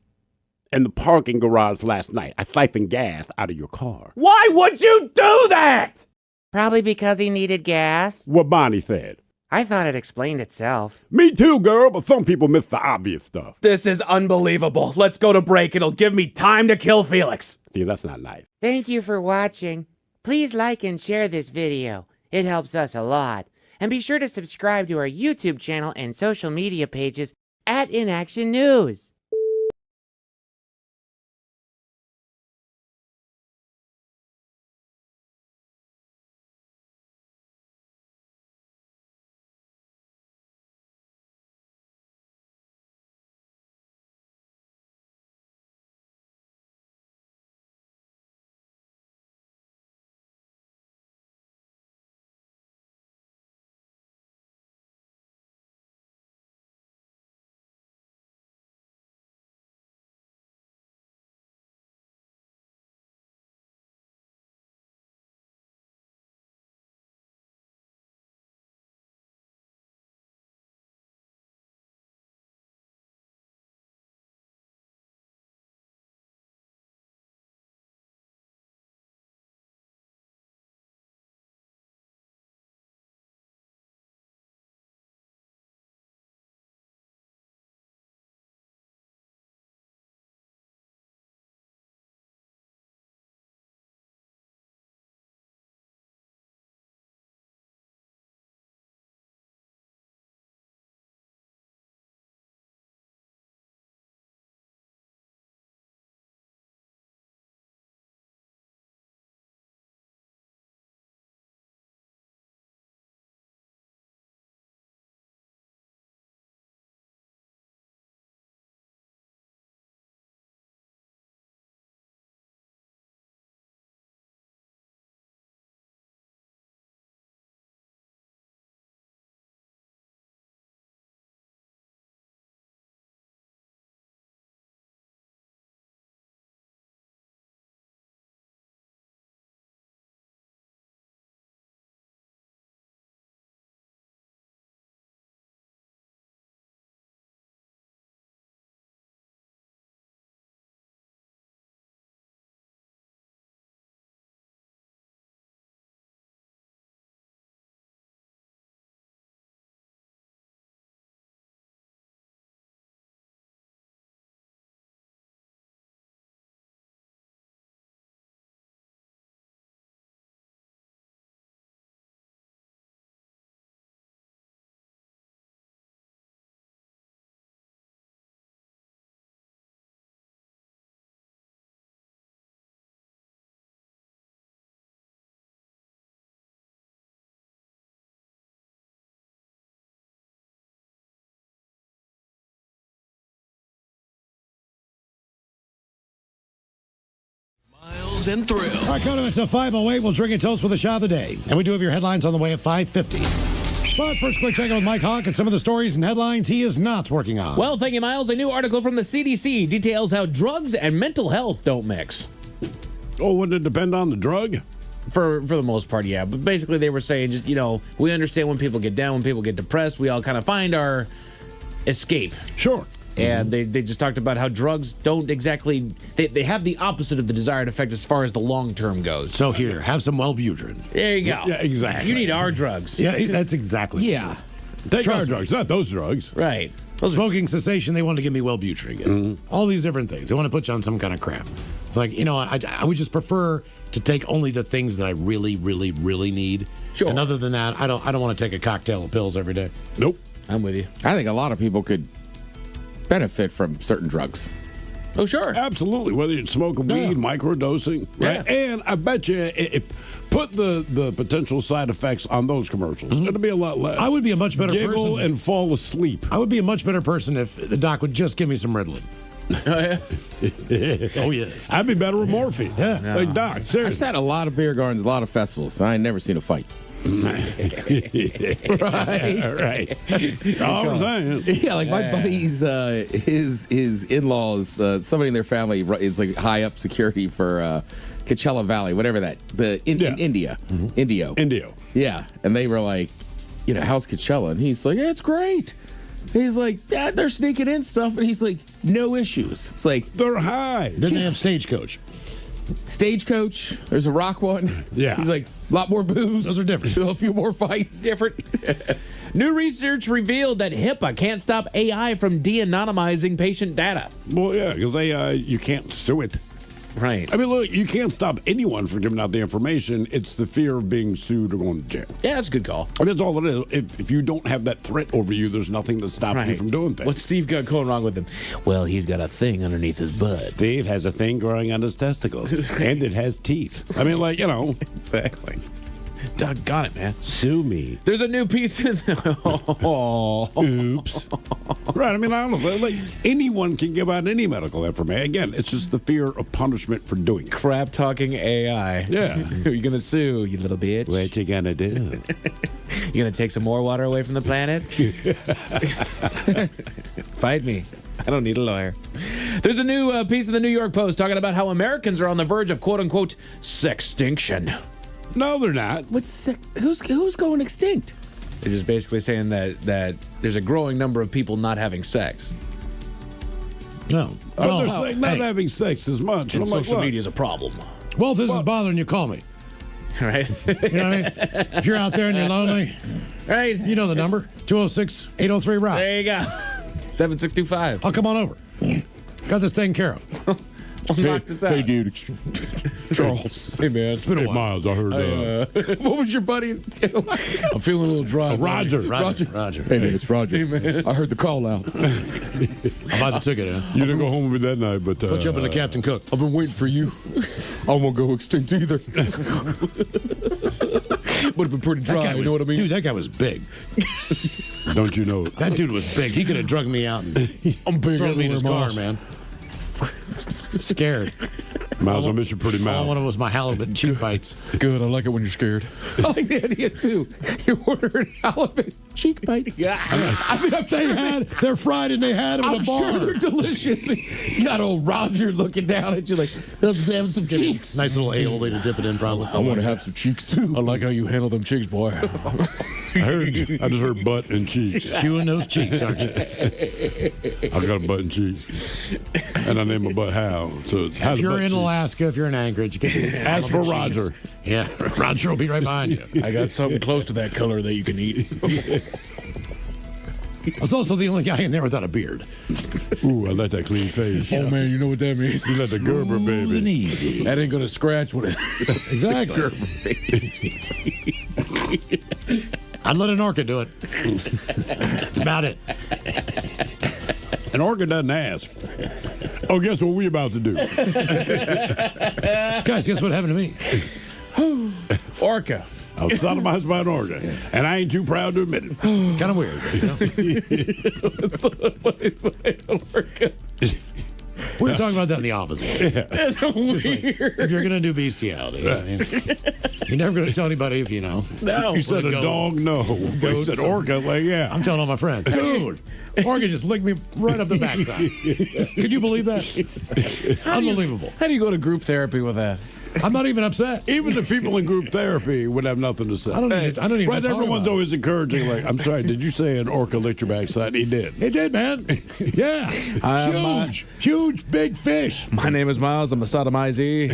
In the parking garage last night, I siphoned gas out of your car.
Why would you do that?
Probably because he needed gas.
What Bonnie said.
I thought it explained itself.
Me too, girl, but some people miss the obvious stuff.
This is unbelievable. Let's go to break. It'll give me time to kill Felix.
See, that's not nice.
Thank you for watching. Please like and share this video. It helps us a lot. And be sure to subscribe to our YouTube channel and social media pages at In Action News.
news and thrills.
All right, coming up, it's a 5:08. We'll drink and toast with a shot of the day. And we do have your headlines on the way at 5:50. But first, quick check in with Mike Hawk and some of the stories and headlines he is not working on.
Well, thank you, Miles. A new article from the CDC details how drugs and mental health don't mix.
Oh, wouldn't it depend on the drug?
For the most part, yeah. But basically, they were saying just, we understand when people get down, when people get depressed, we all kind of find our escape.
Sure.
And they just talked about how drugs don't exactly, they have the opposite of the desired effect as far as the long term goes.
So here, have some Wellbutrin.
There you go.
Yeah, exactly.
You need our drugs.
Yeah, that's exactly.
Yeah.
Take our drugs, not those drugs.
Right.
Smoking cessation, they want to give me Wellbutrin again. All these different things. They want to put you on some kind of crap. It's like, I would just prefer to take only the things that I really, really, really need.
Sure.
And other than that, I don't want to take a cocktail of pills every day.
Nope.
I'm with you.
I think a lot of people could benefit from certain drugs.
Oh, sure.
Absolutely. Whether you're smoking weed, microdosing, right?
Yeah.
And I bet you, put the potential side effects on those commercials. It'll be a lot less.
I would be a much better
Giggle
person.
and fall asleep.
I would be a much better person if the doc would just give me some Ritalin. Oh, yes.
I'd be better with morphine.
Yeah.
Like, Doc,
I've
seriously.
sat at a lot of beer gardens, a lot of festivals. I ain't never seen a fight.
Right. All I'm saying.
Yeah, like my buddy's his in-laws, somebody in their family is like high up security for Coachella Valley, whatever that in India, Indio. Yeah, and they were like, how's Coachella? And he's like, yeah, it's great. He's like, yeah, they're sneaking in stuff, but he's like, no issues. It's like
they're high.
Then they have Stagecoach.
Stagecoach. There's a rock one.
Yeah.
He's like, a lot more booze.
Those are different.
A few more fights.
Different. New research revealed that HIPAA can't stop AI from de-anonymizing patient data.
Well, yeah, because AI, you can't sue it.
Right.
I mean, look, you can't stop anyone from giving out the information. It's the fear of being sued or going to jail.
Yeah, that's a good call.
And that's all it is. If you don't have that threat over you, there's nothing that stops you from doing things.
What's Steve got going wrong with him? Well, he's got a thing underneath his butt.
Steve has a thing growing on his testicles, and it has teeth. I mean, like,
Exactly. Doggone it, man.
Sue me.
There's a new piece in
Oops. Right. I mean, honestly, like, anyone can give out any medical information. Again, it's just the fear of punishment for doing it.
crap talking AI.
Yeah.
Who are you gonna sue, you little bitch?
What you gonna do?
You gonna take some more water away from the planet? Fight me. I don't need a lawyer. There's a new piece in the New York Post talking about how Americans are on the verge of quote unquote sextinction.
No, they're not.
Who's going extinct?
They're just basically saying that there's a growing number of people not having sex.
No.
But they're saying not having sex as much.
And
I'm like,
social
look,
media is a problem.
Well, if this is bothering you, call me.
Right?
You know what I mean? If you're out there and you're lonely,
Right.
you know the number 206-803-ROCK.
There you go. 7625.
I'll come on over. Got this taken care of.
We'll knock this out.
Hey, dude, Charles.
Hey, man.
It's been a while.
Miles, I heard.
What was your buddy?
I'm feeling a little dry.
Roger.
Hey, man, it's Roger.
Hey, man.
I heard the call out.
I'll buy the ticket in.
You didn't go home with me that night, but
Put you up in the Captain Cook.
I've been waiting for you. I won't go extinct either. Would have been pretty dry, you know what I mean?
Dude, that guy was big.
Don't you know?
That dude was big. He could have drugged me out and
I'm big
thrown me in his car,
Miles.
man. Scared.
Miles, I miss your pretty
All I
mouth.
wanted was my halibut cheek bites.
Good, I like it when you're scared. I like the idea, too. You're ordering halibut cheek bites.
Yeah.
I mean,
They're fried and they had them
I'm
in a
sure
bar.
they're delicious. You got old Roger looking down at you like, let's have some cheeks.
Nice little ale way to dip it in, probably.
I want to have some cheeks, too.
I like how you handle them cheeks, boy.
I just heard butt and cheeks.
Chewing those cheeks, aren't you?
I got a butt and cheeks. And I named my butt Hal. So it's
If you're in Alaska, if you're in Anchorage, get the
Ask for
halibut
Roger.
cheeks. Yeah, Roger will be right behind you.
I got something close to that color that you can eat.
I was also the only guy in there without a beard.
Ooh, I like that clean face.
Oh, man, you know what that means?
You let the Gerber,
Smooth and
baby.
easy.
That ain't gonna scratch with it.
Exactly. I'd let an orca do it. That's about it.
An orca doesn't ask. Oh, guess what we about to do?
Guys, guess what happened to me?
Orca.
I was sodomized by an orca. And I ain't too proud to admit it.
It's kind of weird. You know? We were talking about that in the opposite.
That's
Just like,
weird.
if you're going to do bestiality, I mean, you're never going to tell anybody if you know.
No.
You said a dog, no. You said orca, like, yeah.
I'm telling all my friends, dude, orca just licked me right up the backside. Could you believe that? Unbelievable.
How do you go to group therapy with that?
I'm not even upset.
Even the people in group therapy would have nothing to say.
I don't even
Right,
talk
everyone's
about it.
always encouraging, like, I'm sorry, did you say an orca licked your backside? He did.
It did, man. Yeah. Huge, big fish.
My name is Miles. I'm a sodomizee.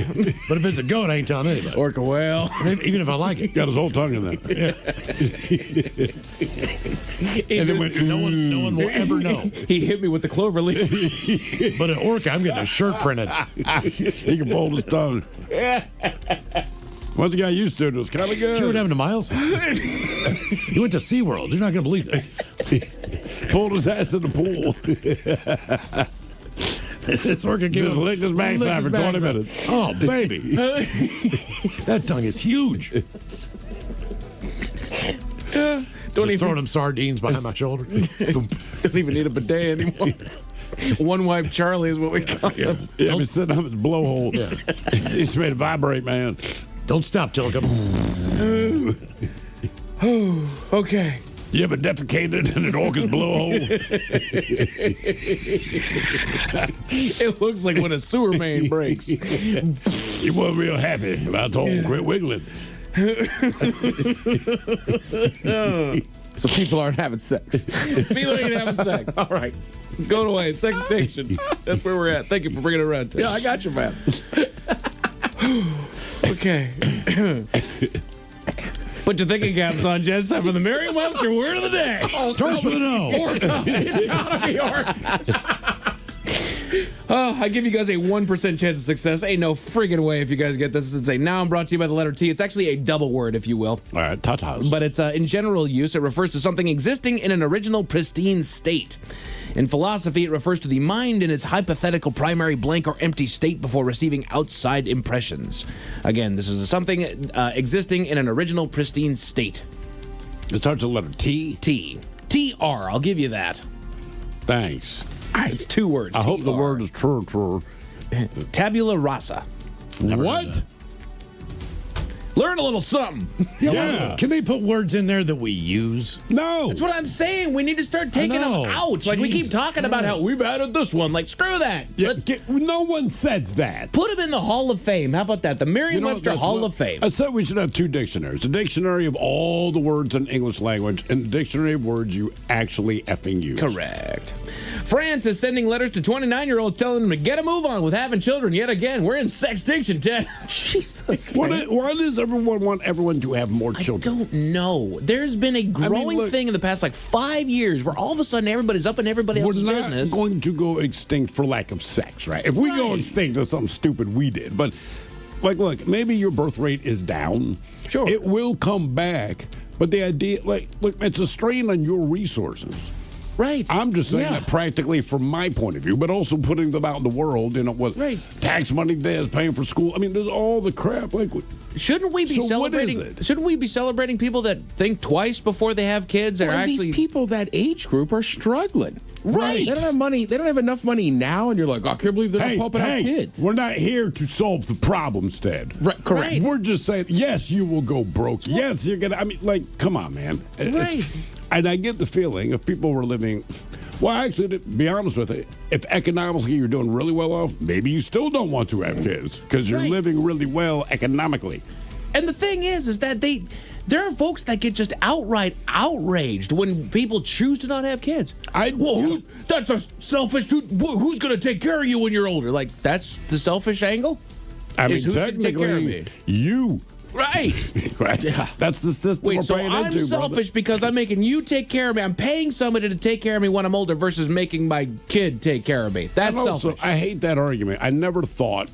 But if it's a goat, I ain't telling anybody.
Orca whale.
Even if I like it.
Got his whole tongue in there.
And then no one will ever know.
He hit me with the clover leaf.
But an orca, I'm getting a shirt printed.
He can fold his tongue. Once he got used to it, it was kind of good.
See what happened to Miles? He went to SeaWorld. You're not going to believe this.
Pulled his ass in the pool.
This orca
Just licked his backside for 20 minutes.
Oh, baby. That tongue is huge. Just throwing them sardines behind my shoulder.
Don't even need a bidet anymore. One wipe Charlie is what we call him.
Yeah, been sitting on his blowhole.
Yeah.
He's made it vibrate, man.
Don't stop till it comes.
Okay.
You ever defecated in an orca's blowhole?
It looks like when a sewer main breaks.
You weren't real happy. I told him, quit wiggling.
So people aren't having sex.
People ain't having sex.
All right.
Go away. Sex station. That's where we're at. Thank you for bringing it around.
Yeah, I got you, man.
Okay. Put your thinking caps on, Jess. Time for the Merriam-Webster word of the day.
Starts with an O.
Orca. It's gotta be orca. I give you guys a 1% chance of success. Ain't no friggin' way if you guys get this. It's a noun brought to you by the letter T. It's actually a double word, if you will.
All right, tatas.
But it's in general use. It refers to something existing in an original pristine state. In philosophy, it refers to the mind in its hypothetical primary blank or empty state before receiving outside impressions. Again, this is something existing in an original pristine state.
It starts with the letter T.
T. T-R. I'll give you that.
Thanks.
It's two words.
I hope the
TR.
word is true.
Tabula rasa.
What?
Learn a little something.
Yeah.
Can they put words in there that we use?
No.
That's what I'm saying. We need to start taking them
know.
out. Like, we keep
Jesus
talking about how
Christ.
we've added this one. Like, screw that.
Yeah, no one says that.
Put them in the Hall of Fame. How about that? The Merriam-Webster
that's
Hall
not-
of Fame.
I said we should have two dictionaries. A dictionary of all the words in English language and a dictionary of words you actually effing use.
Correct. France is sending letters to 29-year-olds telling them to get a move on with having children yet again. We're in sextinction, Ted.
Jesus.
Why does everyone want everyone to have more children?
I don't know. There's been a growing
look-
thing in the past, like 5 years, where all of a sudden everybody's up in everybody
We're
else's
not
business.
going to go extinct for lack of sex, right? If we go
Right.
extinct, that's something stupid we did. But, like, look, maybe your birth rate is down.
Sure.
It will come back. But the idea, like, look, it's a strain on your resources.
Right.
I'm just saying
Yeah.
that practically from my point of view, but also putting them out in the world, with
Right.
tax money there's paying for school. I mean, there's all the crap. Like,
Shouldn't we be
So what is
celebrating?
it?
Shouldn't we be celebrating people that think twice before they have kids? Or
Well,
actually,
these people that age group are struggling.
Right.
They don't have money. They don't have enough money now, and you're like, I can't believe they're not pumping out kids.
we're not here to solve the problems, Ted.
Right, correct.
Right.
We're just saying, yes, you will go broke. Yes, you're gonna. I mean, like, come on, man.
Right.
And I get the feeling if people were living. Well, actually, to be honest with you, if economically you're doing really well off, maybe you still don't want to have kids because you're
Right.
living really well economically.
And the thing is that there are folks that get just outright outraged when people choose to not have kids. That's a selfish. Who's going to take care of you when you're older? Like, that's the selfish angle.
I mean,
Is who's gonna take care of
technically,
me?
you.
Right.
Right. Yeah. That's the system
Wait,
we're
so
paying
I'm
into,
selfish because I'm making you take care of me. I'm paying somebody to take care of me when I'm older versus making my kid take care of me. That's
And also,
selfish.
I hate that argument. I never thought,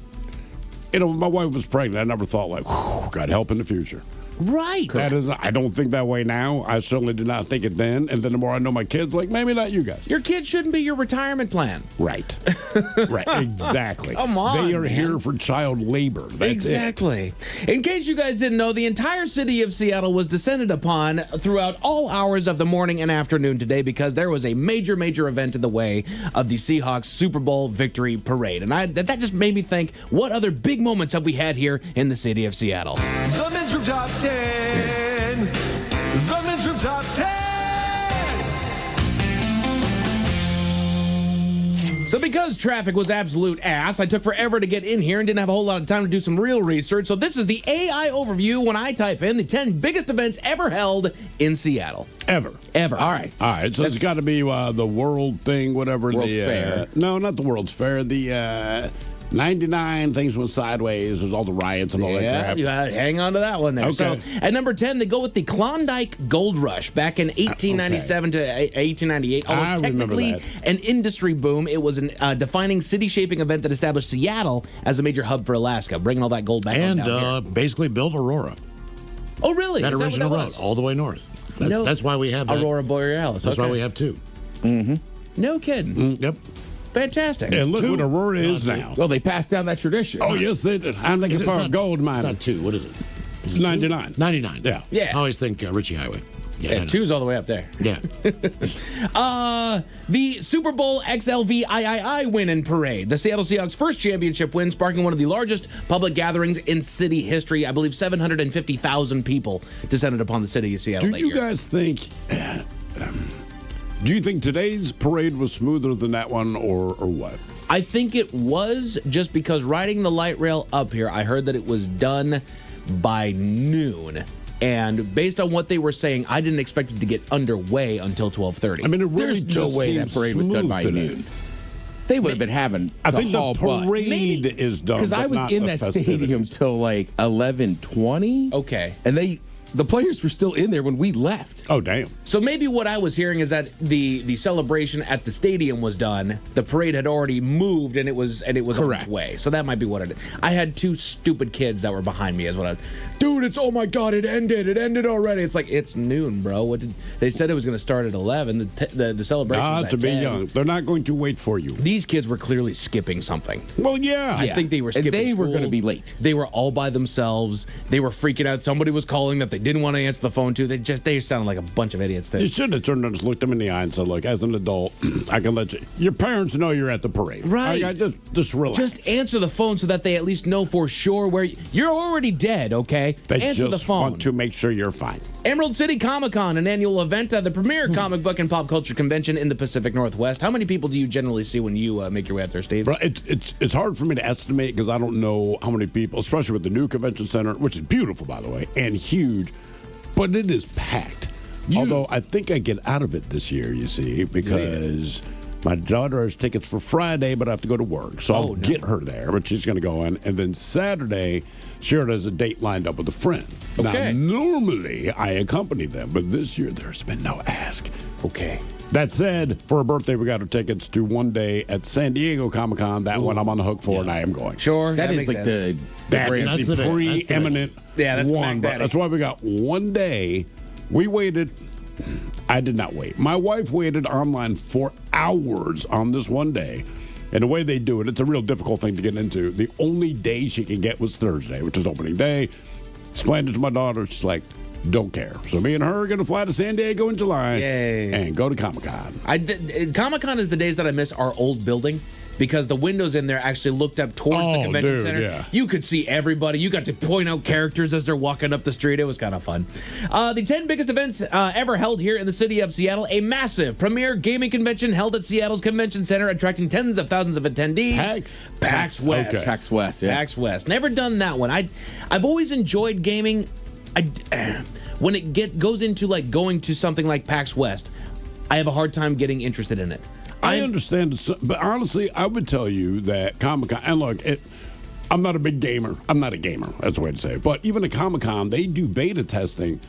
when my wife was pregnant, I never thought like, whew, God help in the future.
Right.
That is, I don't think that way now. I certainly did not think it then. And then the more I know my kids, like, maybe not you guys.
Your kids shouldn't be your retirement plan.
Right. Right. Exactly.
Come on,
They are
man.
here for child labor. That's
Exactly. In case you guys didn't know, the entire city of Seattle was descended upon throughout all hours of the morning and afternoon today because there was a major, major event in the way of the Seahawks Super Bowl victory parade. And that just made me think, what other big moments have we had here in the city of Seattle?
The Men's Room Top 10. The Men's Room Top 10.
So because traffic was absolute ass, I took forever to get in here and didn't have a whole lot of time to do some real research. So this is the AI overview when I type in the 10 biggest events ever held in Seattle.
Ever.
All right.
All right. So it's got to be the World thing, whatever.
World's Fair.
No, not the World's Fair. The 99 things went sideways. There's all the riots and all that
Yeah,
crap.
you gotta hang on to that one there.
Okay.
So at number 10, they go with the Klondike Gold Rush back in 1897 to 1898. Although
I remember
technically
that.
an industry boom, it was a defining city-shaping event that established Seattle as a major hub for Alaska, bringing all that gold back on down here.
And basically built Aurora.
Oh, really?
That
Is
original
what
road,
was?
all the way north.
No.
That's why we have that.
Aurora Borealis.
That's
okay.
why we have two.
No kidding.
Yep.
Fantastic.
And look what Aurora is now.
Well, they passed down that tradition.
Oh, yes, they did. I'm looking for a gold
It's
mine.
not two. What is it?
It's 99.
99.
Yeah.
Yeah.
I always think Ritchie Highway.
Yeah, two's all the way up there.
Yeah.
The Super Bowl XLVIII win and parade. The Seattle Seahawks' first championship win, sparking one of the largest public gatherings in city history. I believe 750,000 people descended upon the city of Seattle
Do
that
you
year.
guys think... do you think today's parade was smoother than that one or what?
I think it was just because riding the light rail up here, I heard that it was done by noon. And based on what they were saying, I didn't expect it to get underway until 12:30.
I mean, it really
There's no
just
way that
seems
parade was done
smooth
by
today.
noon. They would have been having
I think
hall
the
bus.
parade is done,
Because I
but
was
not
in
the
that stadium
festivities.
till like 11:20.
Okay.
And the players were still in there when we left.
Oh, damn.
So maybe what I was hearing is that the celebration at the stadium was done. The parade had already moved and it was on
Correct.
its way. So that might be what it is. I had two stupid kids that were behind me. Is what I. Dude, it's oh my god! It ended already. It's like it's noon, bro. What did they said it was going to start at 11? The celebration.
Not to be young. They're not going to wait for you.
These kids were clearly skipping something.
Well, yeah.
I think they were
And
skipping
they were
school.
going to be late.
They were all by themselves. They were freaking out. Somebody was calling that they didn't want to answer the phone to. They sounded like a bunch of idiots.
You should have turned and just looked them in the eye and said, look, as an adult, I can let you. Your parents know you're at the parade.
Right.
Just relax.
Just answer the phone so that they at least know for sure where you're already dead, okay?
They
answer
just
the phone.
want to make sure you're fine.
Emerald City Comic Con, an annual event, the premier comic book and pop culture convention in the Pacific Northwest. How many people do you generally see when you make your way out there, Steve?
Bro, it's hard for me to estimate because I don't know how many people, especially with the new convention center, which is beautiful, by the way, and huge, but it is packed. Although I think I get out of it this year, you see, because my daughter has tickets for Friday, but I have to go to work. So I'll get her there, but she's going to go in. And then Saturday, she already has a date lined up with a friend.
Okay.
Now, normally I accompany them, but this year there's been no ask.
Okay.
That said, for her birthday, we got her tickets to one day at San Diego Comic-Con. That one I'm on the hook for, and I am going.
Sure.
That is
makes
like
sense.
That's the preeminent
that's the
one.
Mac
But
Daddy.
that's why we got one day. We waited. I did not wait. My wife waited online for hours on this one day. And the way they do it, it's a real difficult thing to get into. The only day she can get was Thursday, which is opening day. Explained it to my daughter. She's like, don't care. So me and her are going to fly to San Diego in July and go to Comic-Con.
Comic-Con is the days that I miss our old building. Because the windows in there actually looked up towards the convention center.
Yeah.
You could see everybody. You got to point out characters as they're walking up the street. It was kind of fun. The 10 biggest events ever held here in the city of Seattle. A massive premier gaming convention held at Seattle's Convention Center, attracting tens of thousands of attendees. PAX West.
Okay.
PAX West, yeah.
PAX West. Never done that one. I've always enjoyed gaming. When it goes into like going to something like PAX West, I have a hard time getting interested in it.
I understand, but honestly, I would tell you that Comic-Con, and look, I'm not a big gamer. I'm not a gamer. That's the way to say it. But even at Comic-Con, they do beta testing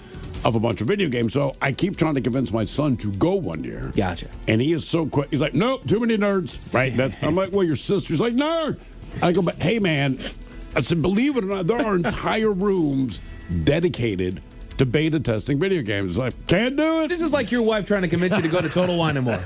of a bunch of video games. So I keep trying to convince my son to go one year.
Gotcha.
And he is so quick. He's like, nope, too many nerds. Right? I'm like, well, your sister's like, nerd. I go, but hey, man, I said, believe it or not, there are entire rooms dedicated to beta testing video games. Like, can't do it.
This is like your wife trying to convince you to go to Total Wine and More.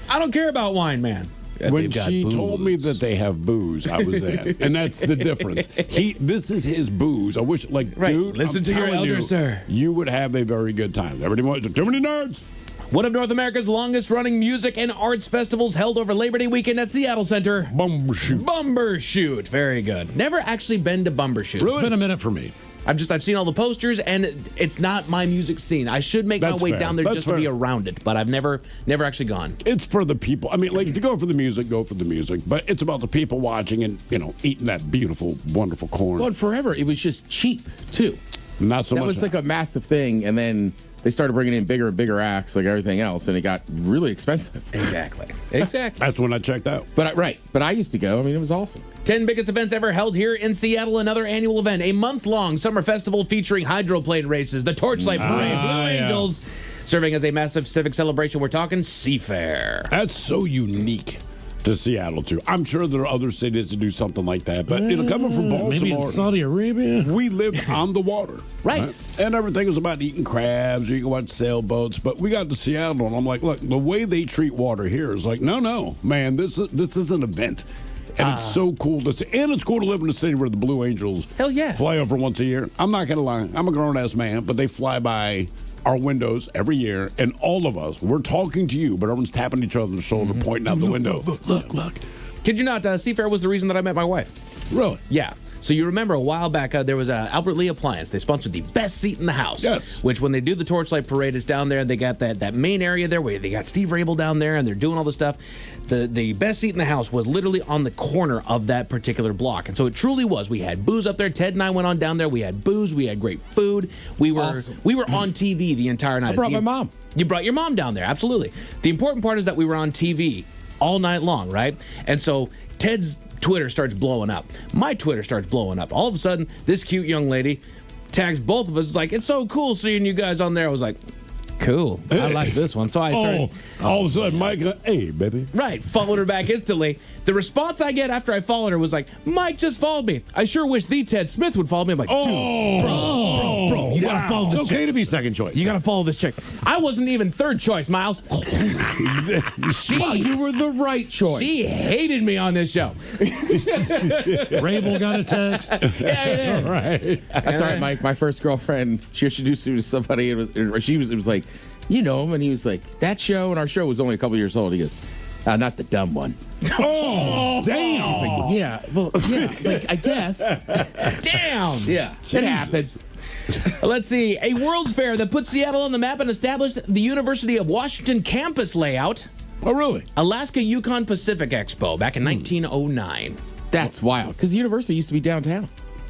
I don't care about wine, man.
When she told me that they have booze, I was in. And that's the difference. This is his booze. I wish, dude,
listen to your elder, sir.
You would have a very good time. Everybody, too many nerds.
One of North America's longest-running music and arts festivals held over Labor Day weekend at Seattle Center.
Bumbershoot.
Bumbershoot. Very good. Never actually been to Bumbershoot.
Really? It's been a minute for me.
I've seen all the posters, and it's not my music scene. I should make my way down there just to be around it, but I've never actually gone.
It's for the people. I mean, if you go for the music, go for the music. But it's about the people watching and, eating that beautiful, wonderful corn.
Well, forever, it was just cheap, too.
Not so much.
That was like a massive thing, and then they started bringing in bigger and bigger acts like everything else, and it got really expensive.
Exactly.
That's when I checked out.
But I used to go. I mean, it was awesome.
10 biggest events ever held here in Seattle. Another annual event, a month-long summer festival featuring hydroplane races, the Torchlight Parade, Blue Angels, serving as a massive civic celebration. We're talking Seafair.
That's so unique to Seattle, too. I'm sure there are other cities that do something like that, but coming from Baltimore,
maybe in Saudi Arabia,
we lived on the water,
right?
And everything was about eating crabs. You can watch sailboats, but we got to Seattle, and I'm like, look, the way they treat water here is like, no, man, this is an event. And it's so cool to see. And it's cool to live in a city where the Blue Angels fly over once a year. I'm not going to lie. I'm a grown-ass man, but they fly by our windows every year, and all of us, we're talking to you, but everyone's tapping each other on the shoulder, pointing out the window. Look.
Kid you not, Seafair was the reason that I met my wife.
Really?
Yeah. So you remember a while back, there was Albert Lee Appliance. They sponsored the best seat in the house.
Yes.
Which when they do the Torchlight Parade, is down there. They got that main area there where they got Steve Rabel down there, and they're doing all the stuff. The best seat in the house was literally on the corner of that particular block. And so it truly was. We had booze up there. Ted and I went on down there. We had booze. We had great food. We were on TV the entire night.
I brought my mom.
You brought your mom down there. Absolutely. The important part is that we were on TV all night long, right? And so Ted's Twitter starts blowing up. My Twitter starts blowing up. All of a sudden, this cute young lady tags both of us. It's like, it's so cool seeing you guys on there. I was like, cool. I like this one. So I started.
All of a sudden, Mike, hey, baby.
Right. Followed her back instantly. The response I get after I followed her was like, Mike just followed me. I sure wish the Ted Smith would follow me. I'm like, dude, bro, you gotta follow this chick.
It's okay to be second choice.
You gotta follow this chick. I wasn't even third choice, Miles.
Wow, you were the right choice.
She hated me on this show.
Rabel got a text.
Yeah.
Right.
That's all right, Mike. My first girlfriend, she introduced me to somebody. It was like, you know him, and he was like, that show, and our show was only a couple years old. He goes, not the dumb one.
Oh, damn.
She's like, I guess.
Damn.
Yeah, it happens.
Let's see. A World's Fair that put Seattle on the map and established the University of Washington campus layout.
Oh, really?
Alaska Yukon Pacific Expo back in 1909.
That's wild, because the university used to be downtown.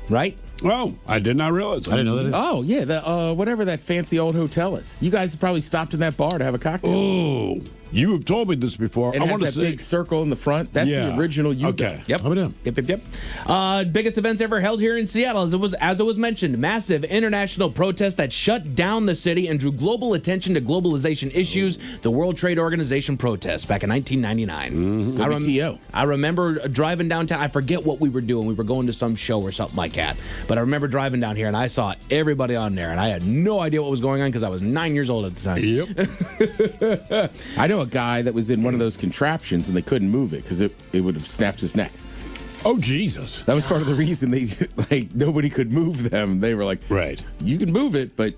Right?
Oh, I did not realize.
I didn't know that.
Oh, yeah, the whatever that fancy old hotel is. You guys probably stopped in that bar to have a cocktail.
Oh, you have told me this before.
It has that big circle in the front. That's the original Yukon.
Okay.
Yep. Biggest events ever held here in Seattle, as it was mentioned, massive international protest that shut down the city and drew global attention to globalization issues. The World Trade Organization protests back in 1999.
WTO.
I remember driving downtown. I forget what we were doing. We were going to some show or something like that. But I remember driving down here and I saw everybody on there, and I had no idea what was going on because I was 9 years old at the time.
Yep.
I know a guy that was in one of those contraptions and they couldn't move it because it would have snapped his neck.
Oh, Jesus.
That was part of the reason nobody could move them. They were like,
right,
you can move it, but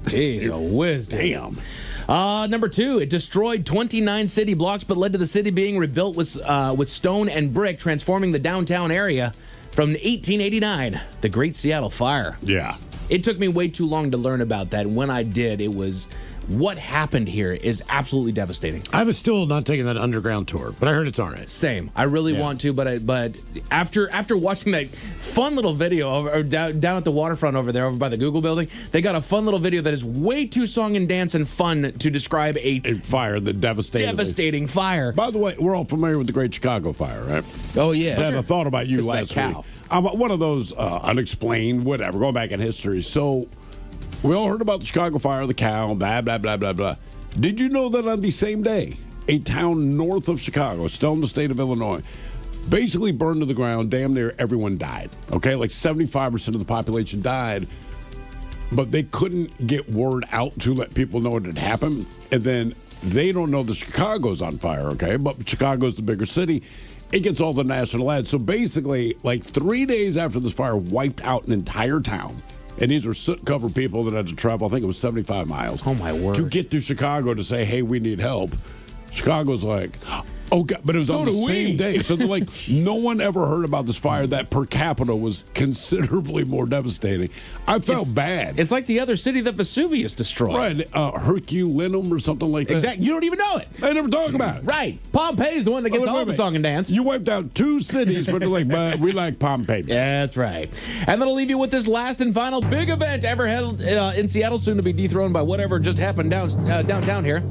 jeez, a wisdom.
Damn.
Number 2, it destroyed 29 city blocks, but led to the city being rebuilt with stone and brick, transforming the downtown area from 1889. The Great Seattle Fire.
Yeah.
It took me way too long to learn about that. When I did, it was what happened here is absolutely devastating.
I was still not taking that underground tour, but I heard it's all right.
Same. I really want to, but after watching that fun little video down at the waterfront over there, over by the Google building, they got a fun little video that is way too song and dance and fun to describe a
fire, the devastating
fire.
By the way, we're all familiar with the Great Chicago Fire, right?
Oh, yeah.
Dad, I thought about you last week. I'm one of those unexplained, whatever, going back in history. So we all heard about the Chicago Fire, the cow, blah, blah, blah, blah, blah. Did you know that on the same day, a town north of Chicago, still in the state of Illinois, basically burned to the ground, damn near everyone died, okay? Like 75% of the population died. but they couldn't get word out to let people know it had happened. And then they don't know that Chicago's on fire, okay? But Chicago's the bigger city. It gets all the national ads. So basically, like 3 days after this fire wiped out an entire town, and these were soot-covered people that had to travel, I think it was 75 miles.
Oh, my word.
To get to Chicago to say, hey, we need help. Chicago's like, oh, God, but it was on the same day. So they're like, no one ever heard about this fire that per capita was considerably more devastating. I felt bad.
It's like the other city that Vesuvius destroyed.
Right, Herculaneum or something like that.
Exactly. You don't even know it.
They never talk about it.
Right. Pompeii's the one that gets all the song and dance.
You wiped out 2 cities, but they're like, but we like Pompeii.
Yeah, that's right. And then I'll leave you with this last and final big event ever held in Seattle, soon to be dethroned by whatever just happened downtown here.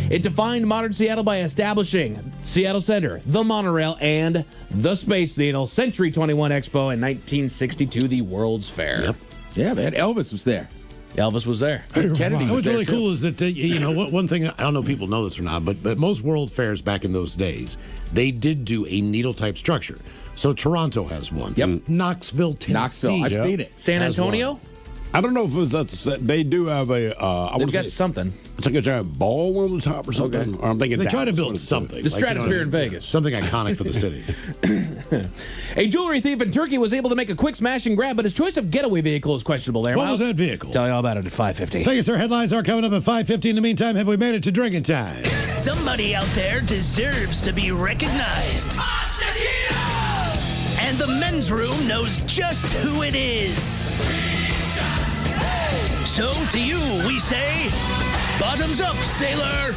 It defined modern Seattle by establishing Seattle Center, the monorail, and the Space Needle. Century 21 Expo in 1962, the World's Fair.
Yep.
Yeah, man. Elvis was there.
Elvis was there.
Kennedy was
What's
there
really
too.
cool is that, one thing, I don't know if people know this or not, but most world fairs back in those days, they did do a needle-type structure. So Toronto has one.
Yep.
Knoxville, Tennessee.
Knoxville. I've seen it.
San Antonio?
I don't know if it's they do have a.
They've got something.
It's like a giant ball on the top or something.
Okay.
Or I'm thinking
They try to
Dallas,
build
what is it?
something.
The Stratosphere in Vegas.
Something iconic for the city.
A jewelry thief in Turkey was able to make a quick smash and grab, but his choice of getaway vehicle is questionable there.
What was that vehicle?
Tell you all about it at 5:50.
Thank you, sir. Headlines are coming up at 5:50. In the meantime, have we made it to drinking time?
Somebody out there deserves to be recognized. And the men's room knows just who it is. So to you, we say, bottoms up, sailor.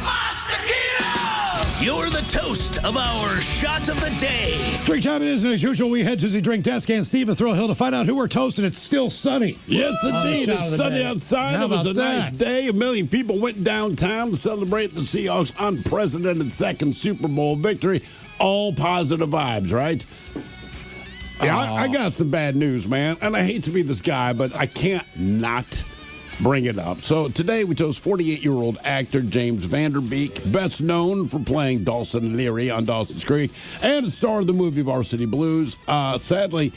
You're the toast of our shot of the day.
Drink time it is, and as usual, we head to the drink desk and Steve at Thrill Hill to find out who we're toasting. It's still sunny.
Yes, indeed.
shot of
It's
the
sunny
day.
outside.
How
It was
about
a nice
that?
day. 1 million people went downtown to celebrate the Seahawks' unprecedented second Super Bowl victory. All positive vibes, right? Yeah, I got some bad news, man. And I hate to be this guy, but I can't not bring it up. So today we chose 48-year-old actor James Van Der Beek, best known for playing Dawson Leary on Dawson's Creek and star of the movie Varsity Blues. Sadly,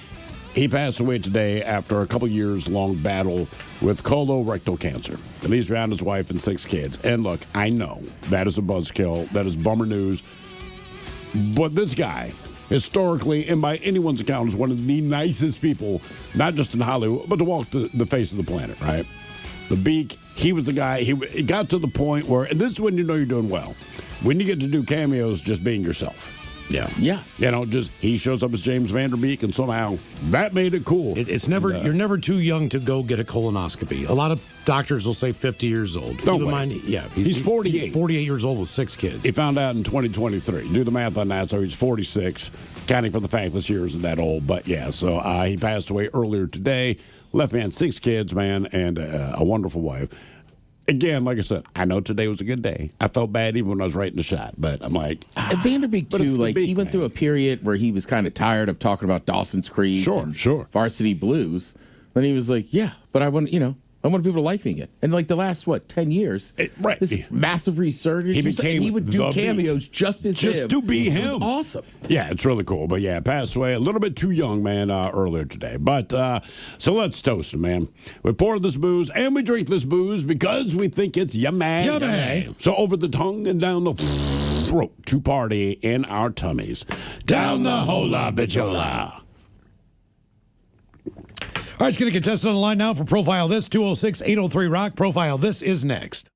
he passed away today after a couple years long battle with colorectal cancer. And he's around his wife and 6 kids. And look, I know that is a buzzkill. That is bummer news. But this guy, historically, and by anyone's account, is one of the nicest people, not just in Hollywood, but to walk the face of the planet, right? The Beak, he was the guy, he got to the point where, and this is when you know you're doing well, when you get to do cameos just being yourself.
Yeah.
Yeah.
You know, just he shows up as James Van Der Beek, and somehow that made it cool.
It's never, you're never too young to go get a colonoscopy. A lot of doctors will say 50 years old.
No
Keep in
way.
mind, yeah.
He's 48.
He's 48 years old with 6 kids.
He found out in 2023. Do the math on that. So he's 46, counting for the fact this year isn't that old. But yeah, so he passed away earlier today. Left man 6 kids, man, and a wonderful wife. Again, like I said, I know today was a good day. I felt bad even when I was writing the shot, but I'm like,
Van Der Beek
but
too.
it's the
Like
Beak,
he went
man.
through a period where he was kind of tired of talking about Dawson's Creek,
Sure,
and
sure.
Varsity Blues. Then he was like, "Yeah, but I want I want people to like me again." And like the last 10 years,
right.
this massive resurgence.
He
and
became
he would do
the
cameos just as him.
to be him.
It was awesome.
Yeah, it's really cool. But yeah, passed away a little bit too young, man, earlier today. But so let's toast him, man. We pour this booze and we drink this booze because we think it's yummy.
Yummy.
So over the tongue and down the throat to party in our tummies. Down the hola bijola.
All right, let's get a contestant on the line now for Profile This, 206-803-ROCK. Profile This is next.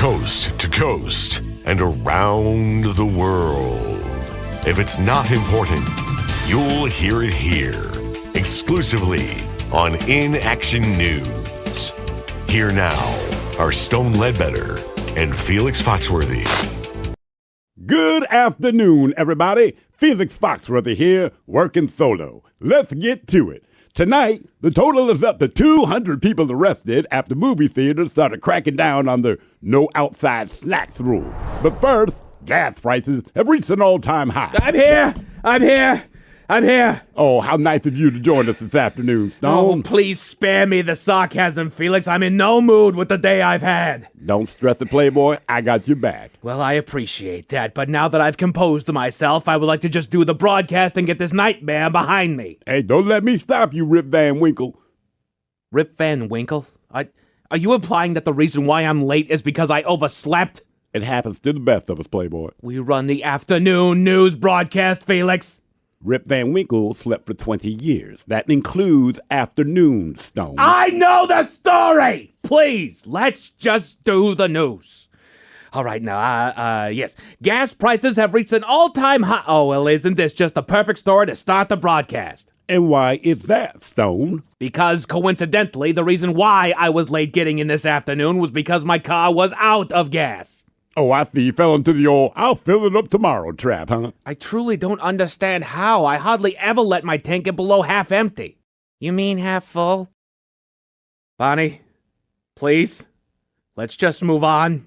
coast to coast and around the world. If it's not important, you'll hear it here, exclusively on In Action News. Here now are Stone Ledbetter and Felix Foxworthy.
Good afternoon, everybody. Felix Foxworthy here, working solo. Let's get to it. Tonight, the total is up to 200 people arrested after movie theaters started cracking down on their no outside snacks rule. But first, gas prices have reached an all-time high.
I'm here.
Oh, how nice of you to join us this afternoon, Stone.
Oh, please spare me the sarcasm, Felix. I'm in no mood with the day I've had.
Don't stress it, Playboy. I got your back.
Well, I appreciate that, but now that I've composed myself, I would like to just do the broadcast and get this nightmare behind me.
Hey, don't let me stop you, Rip Van Winkle.
Rip Van Winkle? Are you implying that the reason why I'm late is because I overslept?
It happens to the best of us, Playboy.
We run the afternoon news broadcast, Felix.
Rip Van Winkle slept for 20 years. That includes afternoon, Stone.
I know the story! Please, let's just do the news. All right, now, yes. Gas prices have reached an all-time high. Oh, well, isn't this just the perfect story to start the broadcast?
And why is that, Stone?
Because, coincidentally, the reason why I was late getting in this afternoon was because my car was out of gas.
Oh, I see. You fell into the old, I'll fill it up tomorrow trap, huh?
I truly don't understand how. I hardly ever let my tank get below half empty.
You mean half full?
Bonnie, please, let's just move on.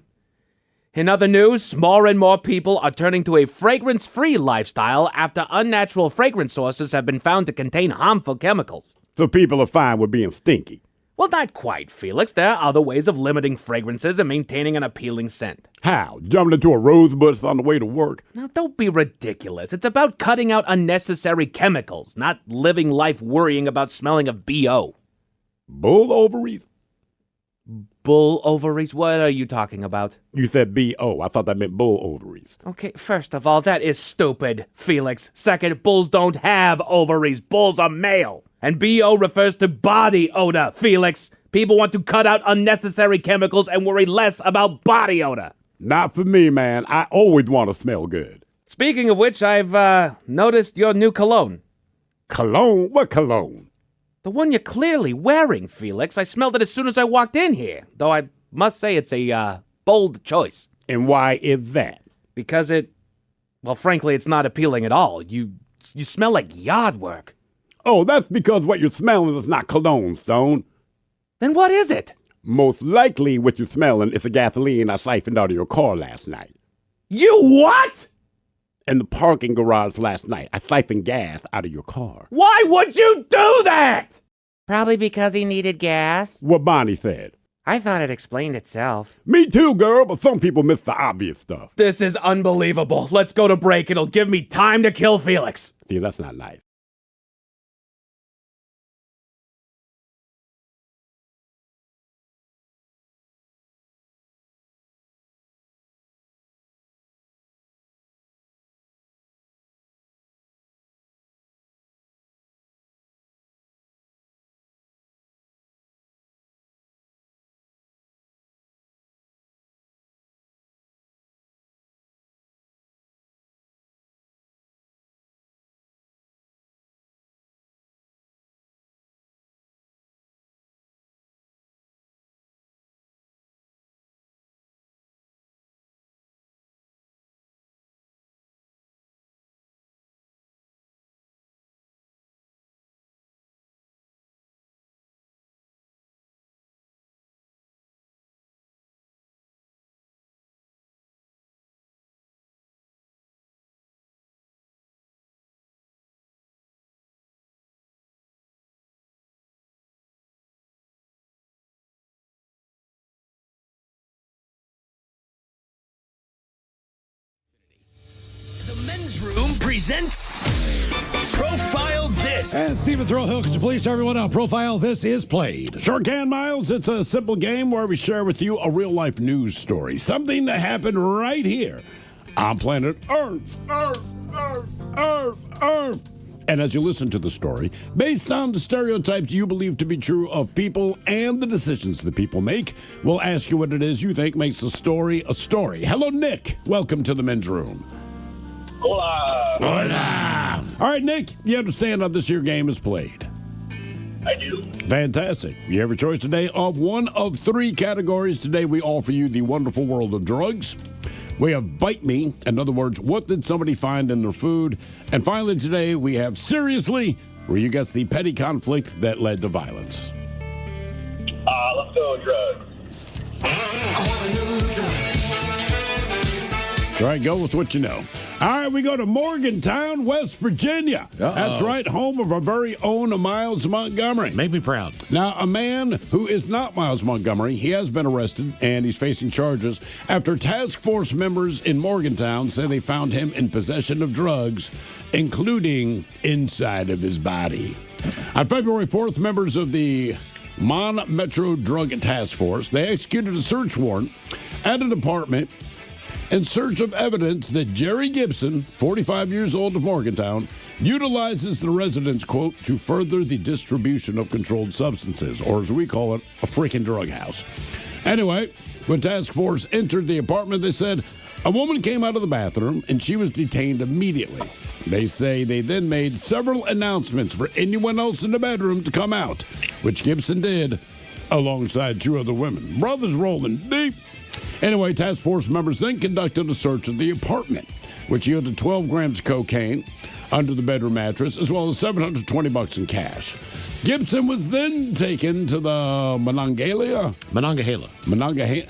In other news, more and more people are turning to a fragrance-free lifestyle after unnatural fragrance sources have been found to contain harmful chemicals.
So people are fine with being stinky.
Well, not quite, Felix. There are other ways of limiting fragrances and maintaining an appealing scent.
How? Jumping into a rose bush on the way to work?
Now, don't be ridiculous. It's about cutting out unnecessary chemicals, not living life worrying about smelling of B.O.
Bull ovaries?
Bull ovaries? What are you talking about?
You said B.O. I thought that meant bull ovaries.
Okay, first of all, that is stupid, Felix. Second, bulls don't have ovaries. Bulls are male. And B.O. refers to body odor, Felix. People want to cut out unnecessary chemicals and worry less about body odor.
Not for me, man. I always want to smell good.
Speaking of which, I've noticed your new cologne.
Cologne? What cologne?
The one you're clearly wearing, Felix. I smelled it as soon as I walked in here. Though I must say it's a bold choice.
And why is that?
Because well, frankly, it's not appealing at all. You smell like yard work.
Oh, that's because what you're smelling is not cologne, Stone.
Then what is it?
Most likely what you're smelling is the gasoline I siphoned out of your car last night.
You what?
In the parking garage last night, I siphoned gas out of your car.
Why would you do that?
Probably because he needed gas.
What Bonnie said.
I thought it explained itself.
Me too, girl, but some people miss the obvious stuff.
This is unbelievable. Let's go to break. It'll give me time to kill Felix.
See, that's not nice.
Men's Room presents Profile This.
And Stephen Throwhill, could you please tell everyone how Profile This is played?
Sure can, Miles. It's a simple game where we share with you a real-life news story. Something that happened right here on planet Earth. And as you listen to the story, based on the stereotypes you believe to be true of people and the decisions that people make, we'll ask you what it is you think makes a story a story. Hello, Nick. Welcome to the men's room.
Hola.
Hola. All right, Nick, you understand how this here game is played?
I do.
Fantastic. You have a choice today of one of 3 categories. Today we offer you the wonderful world of drugs. We have Bite Me. In other words, what did somebody find in their food? And finally today we have Seriously, where you guess the petty conflict that led to violence.
Let's go drugs.
That's right, go with what you know. All right, we go to Morgantown, West Virginia. That's right, home of our very own Miles Montgomery.
Make me proud.
Now, a man who is not Miles Montgomery, he has been arrested and he's facing charges after task force members in Morgantown say they found him in possession of drugs, including inside of his body. On February 4th, members of the Mon Metro Drug Task Force, they executed a search warrant at an apartment in search of evidence that Jerry Gibson, 45 years old of Morgantown, utilizes the residence, quote, to further the distribution of controlled substances, or as we call it, a freaking drug house. Anyway, when task force entered the apartment, they said a woman came out of the bathroom and she was detained immediately. They say they then made several announcements for anyone else in the bedroom to come out, which Gibson did alongside 2 other women. Brothers rolling deep. Anyway, task force members then conducted a search of the apartment, which yielded 12 grams of cocaine under the bedroom mattress, as well as $720 in cash. Gibson was then taken to the Monongahela, Monongahela.
Monongahela.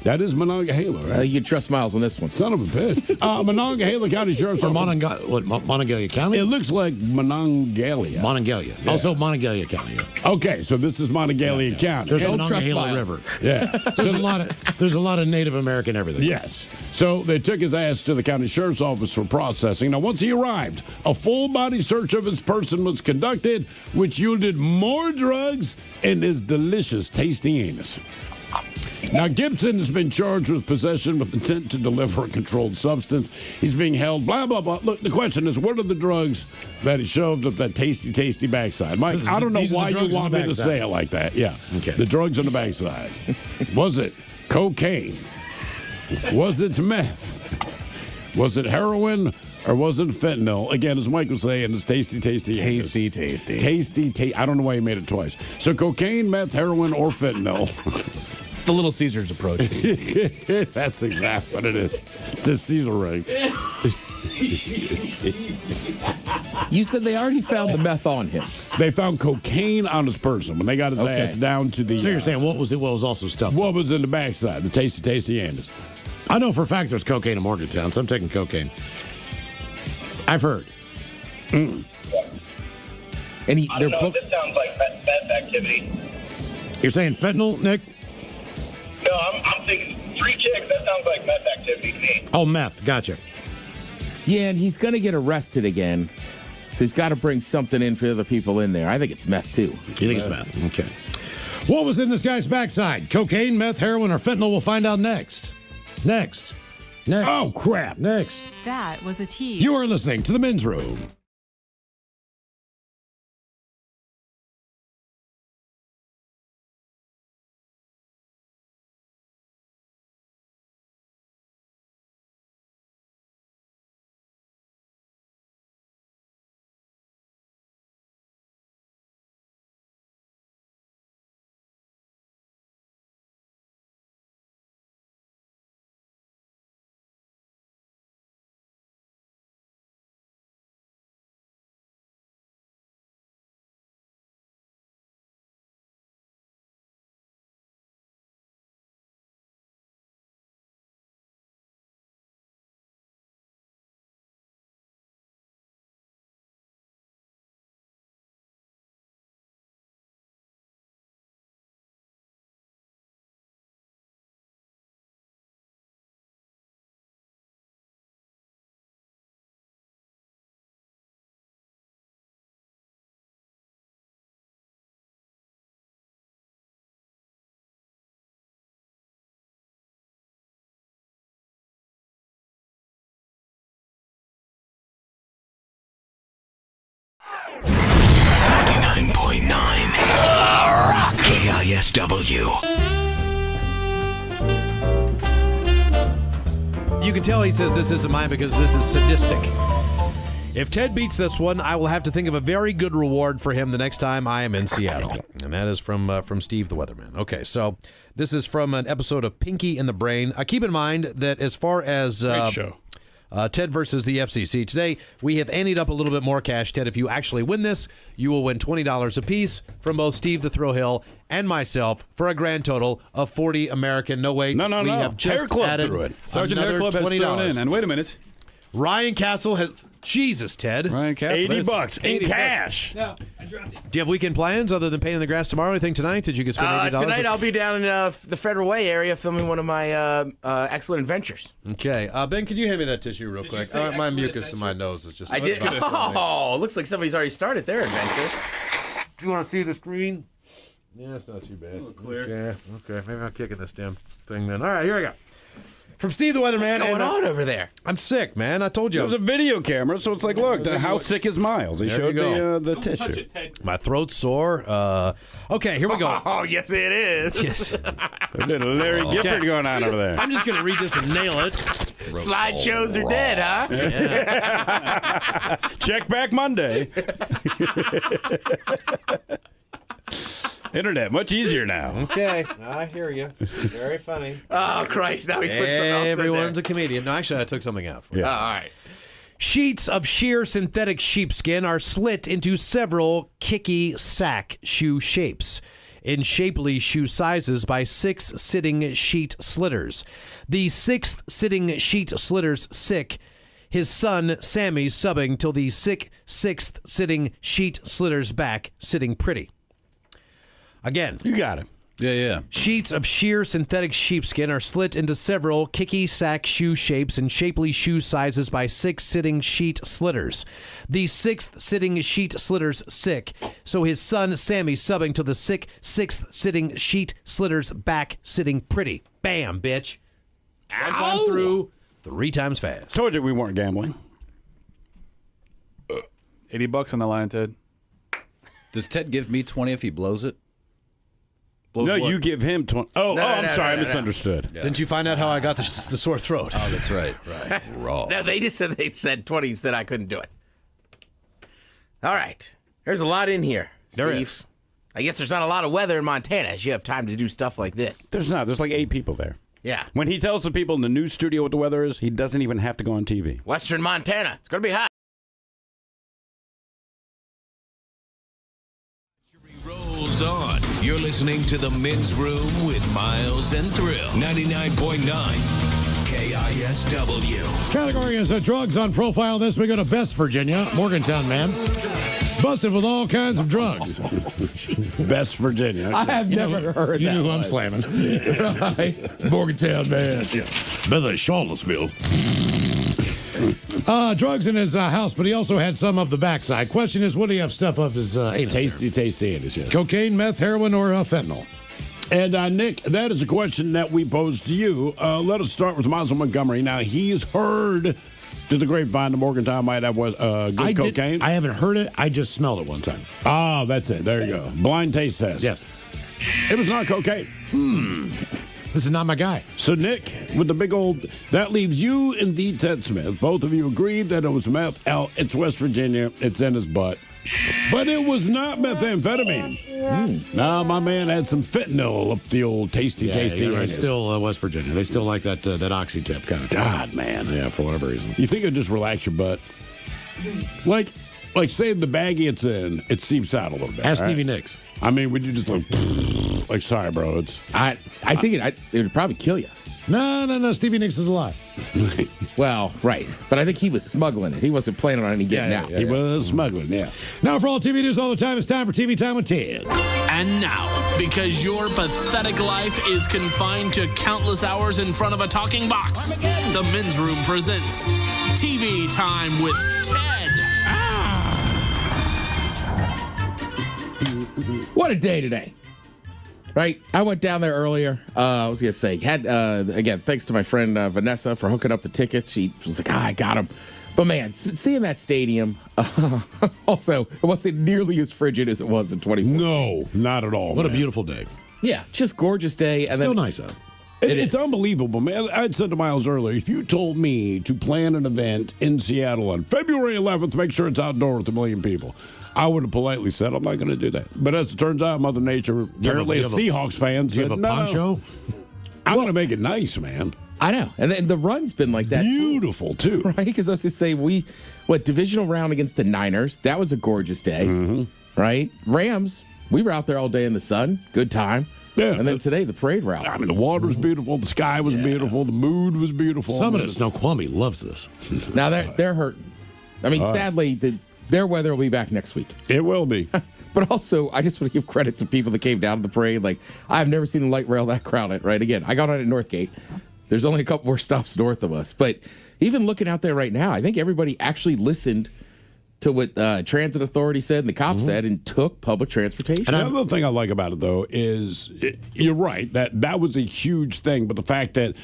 That is Monongahela, right?
You can trust Miles on this one.
Son of a bitch. Monongahela County Sheriff's Office.
Monongalia County?
It looks like Monongalia.
Monongalia. Yeah. Also Monongalia County.
Okay, so this is Monongalia County.
There's a Monongahela River. Yeah. There's a lot of Native American everything.
Yes. So they took his ass to the county sheriff's office for processing. Now, once he arrived, a full-body search of his person was conducted, which yielded more drugs in his delicious, tasty anus. Now, Gibson has been charged with possession with intent to deliver a controlled substance. He's being held, blah, blah, blah. Look, the question is, what are the drugs that he shoved up that tasty, tasty backside? Mike, I don't know why you want me to say it like that. Yeah. Okay. The drugs on the backside. Was it cocaine? Was it meth? Was it heroin? Or was it fentanyl? Again, as Mike was saying, it's tasty. Tasty. I don't know why he made it twice. So cocaine, meth, heroin, or fentanyl.
The Little Caesars approach.
That's exactly what it is. It's a Caesar ring.
You said they already found the meth on him.
They found cocaine on his person when they got his ass down to the...
So you're saying what was also stuffed?
What was in the backside? The tasty Andes.
I know for a fact there's cocaine in Morgantown, so I'm taking cocaine. I've heard.
And they're both. This sounds like meth activity.
You're saying fentanyl, Nick?
No, I'm thinking 3 chicks. That sounds like meth activity to me.
Oh, meth. Gotcha.
Yeah, and he's going to get arrested again. So he's got to bring something in for the other people in there. I think it's meth, too.
You think it's meth? Okay. What was in this guy's backside? Cocaine, meth, heroin, or fentanyl? We'll find out next. Next.
Oh, crap.
Next.
That was a tease.
You are listening to The Men's Room.
99.9 KISW.
You can tell he says this isn't mine because this is sadistic. If Ted beats this one, I will have to think of a very good reward for him the next time I am in Seattle. And that is from Steve the Weatherman. Okay, so this is from an episode of Pinky in the Brain. Keep in mind that as far as
Great show.
Ted versus the FCC, today we have anteed up a little bit more cash. Ted, if you actually win this, you will win $20 apiece from both Steve the Thrill Hill and myself for a grand total of 40 American. No, wait.
No.
We have just
Hair Club
added
threw it.
Sergeant Hair Club has thrown in. And wait a minute.
Ryan Castle has... Jesus, Ted.
Ryan Castle.
$80 in cash.
No, I dropped it. Do you have weekend plans other than painting the grass tomorrow? Anything tonight? Did you get spend $80?
Tonight I'll be down in the Federal Way area filming one of my excellent adventures.
Okay. Ben, could you hand me that tissue real quick? My mucus in my nose is just...
I did. Oh, looks like somebody's already started their adventure.
Do you want to see the screen? Yeah, it's not too bad. Clear. Yeah. Okay. Maybe I'm kicking this damn thing then. All right, here we go. From Steve the Weatherman.
What's going on over there?
I'm sick, man. I told you.
There's a video camera, so it's like, look, how sick is Miles? He showed the tissue.
My throat's sore. Okay, here we go.
Oh, yes, it is.
Yes.
There's a little Larry Gifford going on over there.
I'm just going to read this and nail it.
Slideshows are dead, huh?
Yeah.
Check back Monday. Internet, much easier now.
Okay, I hear you. Very funny.
Oh, Christ, now he's put something else in there.
Everyone's a comedian. No, actually, I took something out for you.
Oh, all right.
Sheets of sheer synthetic sheepskin are slit into several kicky sack shoe shapes in shapely shoe sizes by 6 sitting sheet slitters. The 6th sitting sheet slitter's sick. His son, Sammy's subbing till the 6th sitting sheet slitter's back, sitting pretty. Again.
You got it.
Yeah.
Sheets of sheer synthetic sheepskin are slit into several kicky sack shoe shapes and shapely shoe sizes by 6 sitting sheet slitters. The 6th sitting sheet slitter's sick, so his son Sammy subbing to the 6th sitting sheet slitter's back sitting pretty. Bam, bitch. One time through, 3 times fast.
Told you we weren't gambling.
$80 on the line, Ted.
Does Ted give me 20 if he blows it?
No, you give him 20. I'm sorry. I misunderstood.
Yeah. Didn't you find out how I got the sore throat?
Oh, that's right. Raw.
No, they just said 20 said I couldn't do it. All right. There's a lot in here, Steve.
There is.
I guess there's not a lot of weather in Montana as you have time to do stuff like this.
There's not. There's like 8 people there.
Yeah.
When he tells the people in the news studio what the weather is, he doesn't even have to go on TV.
Western Montana. It's going to be hot.
Rolls on. You're listening to the Men's Room with Miles and Thrill. 99.9 KISW.
Category is drugs on profile. This we go to Best Virginia, Morgantown man. Busted with all kinds of drugs.
Best Virginia.
I have never heard that.
You know who I'm slamming.
Right. Morgantown man.
Yeah. Better than Charlottesville. Drugs in his house, but he also had some of the backside. Question is, would he have stuff up his anus?
Tasty anus, yeah.
Cocaine, meth, heroin, or fentanyl?
And Nick, that is a question that we posed to you. Let us start with Miles Montgomery. Now, he's heard through the grapevine that Morgantown might have good cocaine.
I haven't heard it. I just smelled it one time.
Oh, that's it. There you go. Blind taste test.
Yes.
It was not cocaine.
This is not my guy.
So, Nick, with the big old... That leaves you and the Ted Smith. Both of you agreed that it was meth. It's West Virginia. It's in his butt. But it was not methamphetamine. No, my man had some fentanyl up the old tasty.
Right. Still West Virginia. They still like that oxy-tip kind of thing.
God, man.
Yeah, for whatever reason.
You think it would just relax your butt? Like say the bag it's in, it seeps out a little bit.
Ask Stevie Nicks.
I mean, would you just like, sorry, bro, it's...
I think it would probably kill you.
No. Stevie Nicks is alive.
Well, right. But I think he was smuggling it. He wasn't planning on any getting out.
He was smuggling, yeah.
Now, for all TV news all the time, it's time for TV Time with Ted.
And now, because your pathetic life is confined to countless hours in front of a talking box, the Men's Room presents TV Time with Ted.
What a day today. Right? I went down there earlier. I was going to say, again, thanks to my friend Vanessa for hooking up the tickets. She was like, I got them. But man, seeing that stadium, also, it wasn't nearly as frigid as it was in 2014.
No, not at all.
What a beautiful day.
Yeah, just gorgeous day. And
Still nice out.
It's unbelievable, man. I said to Miles earlier, if you told me to plan an event in Seattle on February 11th, make sure it's outdoor with 1 million people, I would have politely said, I'm not going to do that. But as it turns out, Mother Nature, apparently a Seahawks fan, said,
a poncho?
No. I'm going to make it nice, man.
I know. And then the run's been like that,
beautiful, too.
Right? Because I was going to say, divisional round against the Niners. That was a gorgeous day.
Mm-hmm.
Right? Rams, we were out there all day in the sun. Good time.
Yeah.
And then today, the parade route.
I mean, the water was beautiful. The sky was beautiful. The mood was beautiful.
Some of Snoqualmie loves this.
Now, they're hurting. I mean, sadly, their weather will be back next week.
It will be.
But also, I just want to give credit to people that came down to the parade. Like, I've never seen the light rail that crowded, right? Again, I got on at Northgate. There's only a couple more stops north of us. But even looking out there right now, I think everybody actually listened to what Transit Authority said and the cops said and took public transportation.
And another thing I like about it, though, is you're right. That was a huge thing. But the fact that,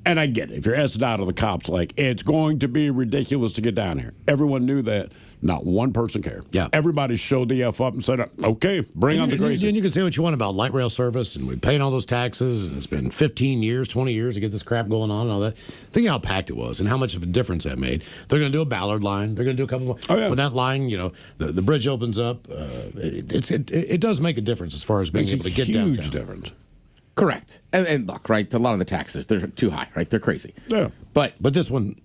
and I get it, if you're S out of the cops, like, it's going to be ridiculous to get down here. Everyone knew that. Not one person cared.
Yeah.
Everybody showed the F up and said, okay, bring on the crazy.
And you can say what you want about light rail service, and we're paying all those taxes, and it's been 15 years, 20 years to get this crap going on and all that. Think how packed it was and how much of a difference that made. They're going to do a Ballard line. They're going to do a couple more.
Oh, yeah.
When that line, the bridge opens up, it does make a difference as far as being able to get downtown.
Huge difference.
Correct. And look, right, a lot of the taxes, they're too high, right? They're crazy.
Yeah.
But
this one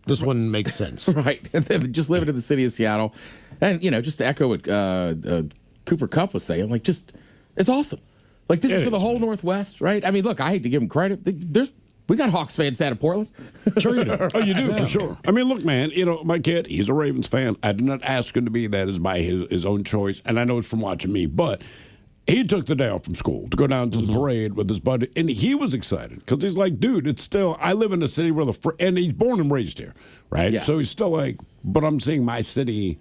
makes sense.
Right. And then just living in the city of Seattle. And, just to echo what Cooper Kupp was saying, like, it's awesome. Like, this is for the whole Northwest, right? I mean, look, I hate to give him credit. We got Hawks fans down in Portland.
Sure you do.
Oh, you do, for sure. I mean, look, man, my kid, he's a Ravens fan. I did not ask him to be that. Is by his own choice. And I know it's from watching me. But he took the day off from school to go down to the parade with his buddy. And he was excited because he's like, dude, it's still, I live in a city where and he's born and raised here, right?
Yeah.
So he's still like, but I'm seeing my city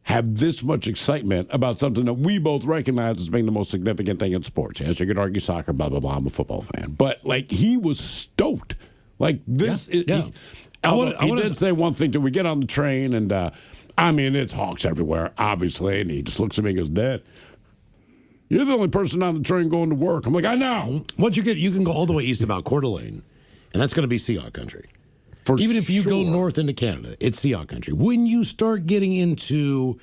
have this much excitement about something that we both recognize as being the most significant thing in sports. Yes, you could argue soccer, blah, blah, blah. I'm a football fan. But, like, he was stoked. Like, this is...
Yeah.
He did say one thing, till we get on the train, and, I mean, it's Hawks everywhere, obviously, and he just looks at me and goes, Dad, you're the only person on the train going to work. I'm like, I know.
Once you can go all the way east about Coeur d'Alene, and that's going to be Seahawk country. Even if you go north into Canada, it's Seahawk country. When you start getting into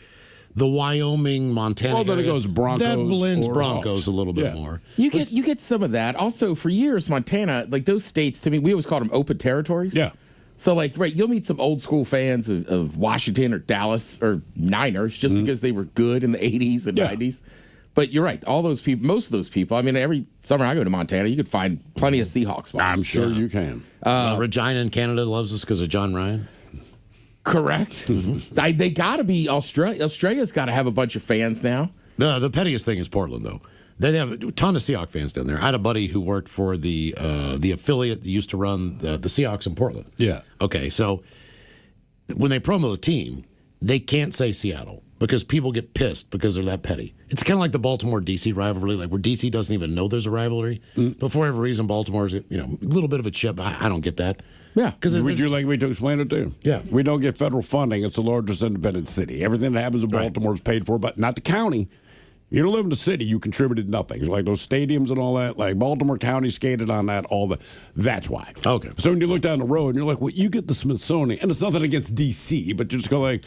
the Wyoming, Montana
then
area,
it goes Broncos.
That blends
or
Broncos
Hawks.
a little bit more.
You get some of that. Also, for years, Montana, like those states, to me, we always called them open territories.
Yeah.
So, like, right, you'll meet some old school fans of Washington or Dallas or Niners just because they were good in the 80s and 90s. But you're right. All those people, most of those people, I mean, every summer I go to Montana, you could find plenty of Seahawks fans.
I'm sure you can.
Regina in Canada loves us because of John Ryan.
Correct. They got to be Australia. Australia's got to have a bunch of fans now.
The pettiest thing is Portland, though. They have a ton of Seahawks fans down there. I had a buddy who worked for the affiliate that used to run the Seahawks in Portland.
Yeah.
Okay, so when they promo the team, they can't say Seattle because people get pissed because they're that petty. It's kind of like the Baltimore-D.C. rivalry, like where D.C. doesn't even know there's a rivalry. But for whatever reason, Baltimore's a little bit of a chip. I don't get that.
Yeah.
Would you like me to explain it to you?
Yeah.
We don't get federal funding. It's the largest independent city. Everything that happens in Baltimore is paid for, but not the county. You don't live in the city, you contributed nothing. It's like those stadiums and all that, like Baltimore County skated on that, that's why.
Okay.
So when you look down the road and you're like, well, you get the Smithsonian, and it's nothing against D.C., but you just go like,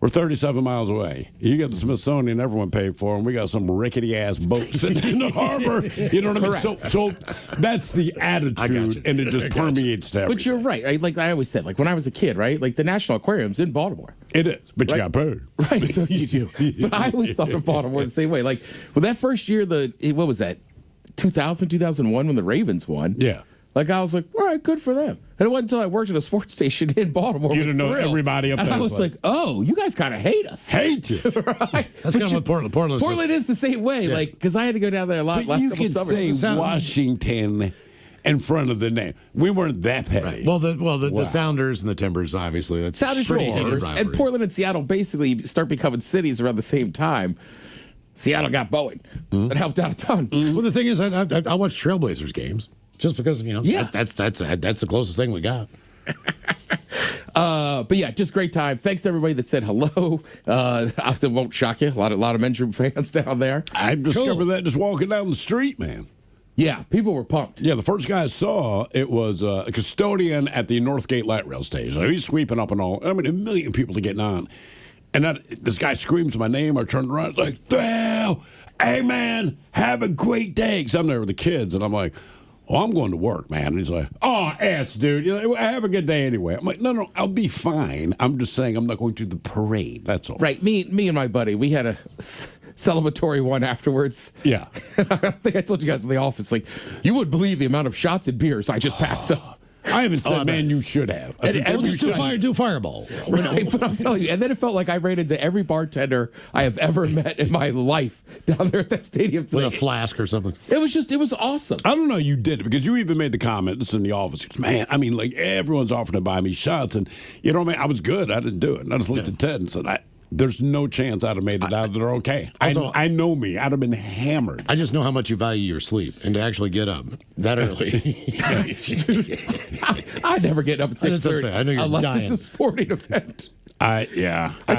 we're 37 miles away. You get the Smithsonian, everyone paid for them. We got some rickety-ass boats in the harbor. You know what I mean? So that's the attitude, and it just permeates to everything.
But you're right. Like I always said, like when I was a kid, right? Like the National Aquarium's in Baltimore.
It is, but you got paid.
Right, so you do. But I always thought of Baltimore the same way. Like, well, that first year, what was that, 2000, 2001, when the Ravens won?
Yeah.
Like, I was like, all right, good for them. And it wasn't until I worked at a sports station in Baltimore.
You didn't know everybody up there.
And I was like, oh, you guys kind of hate us.
Hate you.
Right?
That's kind of what Portland
is the same way. Yeah. Like, because I had to go down there a lot last couple summers.
You can say Washington in front of the name. We weren't that petty.
Right. Well, the Sounders and the Timbers, obviously. That's
Sounders
pretty
Timbers. And Portland and Seattle basically start becoming cities around the same time. Seattle got Boeing. That helped out a ton.
Well, the thing is, I watch Trailblazers games just because, that's the closest thing we got.
But yeah, just great time. Thanks to everybody that said hello. It won't shock you. A lot of men's room fans down there.
I discovered that just walking down the street, man.
Yeah, people were pumped.
Yeah, the first guy I saw, it was a custodian at the Northgate Light Rail Station. So he's sweeping up and all. I mean, a million people are getting on. And this guy screams my name. I turned around. It's like, Dale, hey, man, have a great day. Because I'm there with the kids. And I'm like, well, I'm going to work, man. And he's like, oh, ass, dude. Have a good day anyway. I'm like, no, I'll be fine. I'm just saying I'm not going to the parade. That's all.
Right. Me and my buddy, we had a celebratory one afterwards.
Yeah.
I think I told you guys in the office, like, you would believe the amount of shots and beers I just passed up.
I haven't said, man, you should have. I said,
do Fireball.
Right, but I'm telling you, and then it felt like I ran into every bartender I have ever met in my life down there at that stadium.
With a flask or something.
It was awesome.
I don't know, you did it because you even made the comment, this is in the office, man, I mean, like, everyone's offering to buy me shots, and you know what I mean? I was good. I didn't do it. And I just looked at Ted and said, there's no chance I'd have made it out there okay.
Also,
I know me. I'd have been hammered.
I just know how much you value your sleep and to actually get up that early.
I never get up at 6:30
I know you're
unless
dying.
it's a sporting event.
I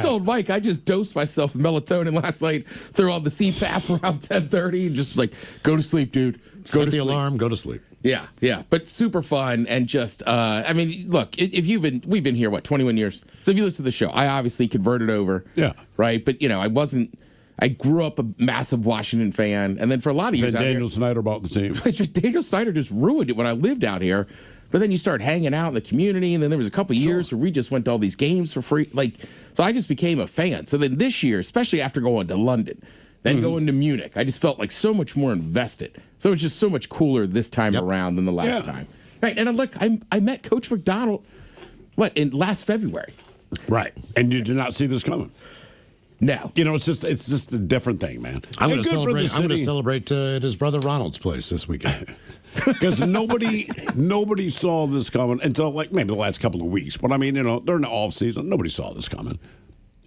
told Mike I just dosed myself with melatonin last night, threw on the CPAP around 10:30 and just like, go to sleep, dude. Go
Set
to
the
sleep.
alarm, go to sleep.
Yeah, but super fun and just, I mean, look, if we've been here, 21 years. So if you listen to the show, I obviously converted over.
Yeah.
Right. But, I grew up a massive Washington fan. And then for a lot of years
then Daniel Snyder bought the team.
It's just Daniel Snyder just ruined it when I lived out here. But then you start hanging out in the community. And then there was a couple of years where we just went to all these games for free. So I just became a fan. So then this year, especially after going to London, then going to Munich, I just felt like so much more invested. So it's just so much cooler this time around than the last time. Right. And look, I met Coach McDonald, in last February.
Right. And you did not see this coming.
No.
It's just a different thing, man.
I'm going to celebrate at his brother Ronald's place this weekend.
Because nobody saw this coming until maybe the last couple of weeks. But I mean, during the off season, nobody saw this coming.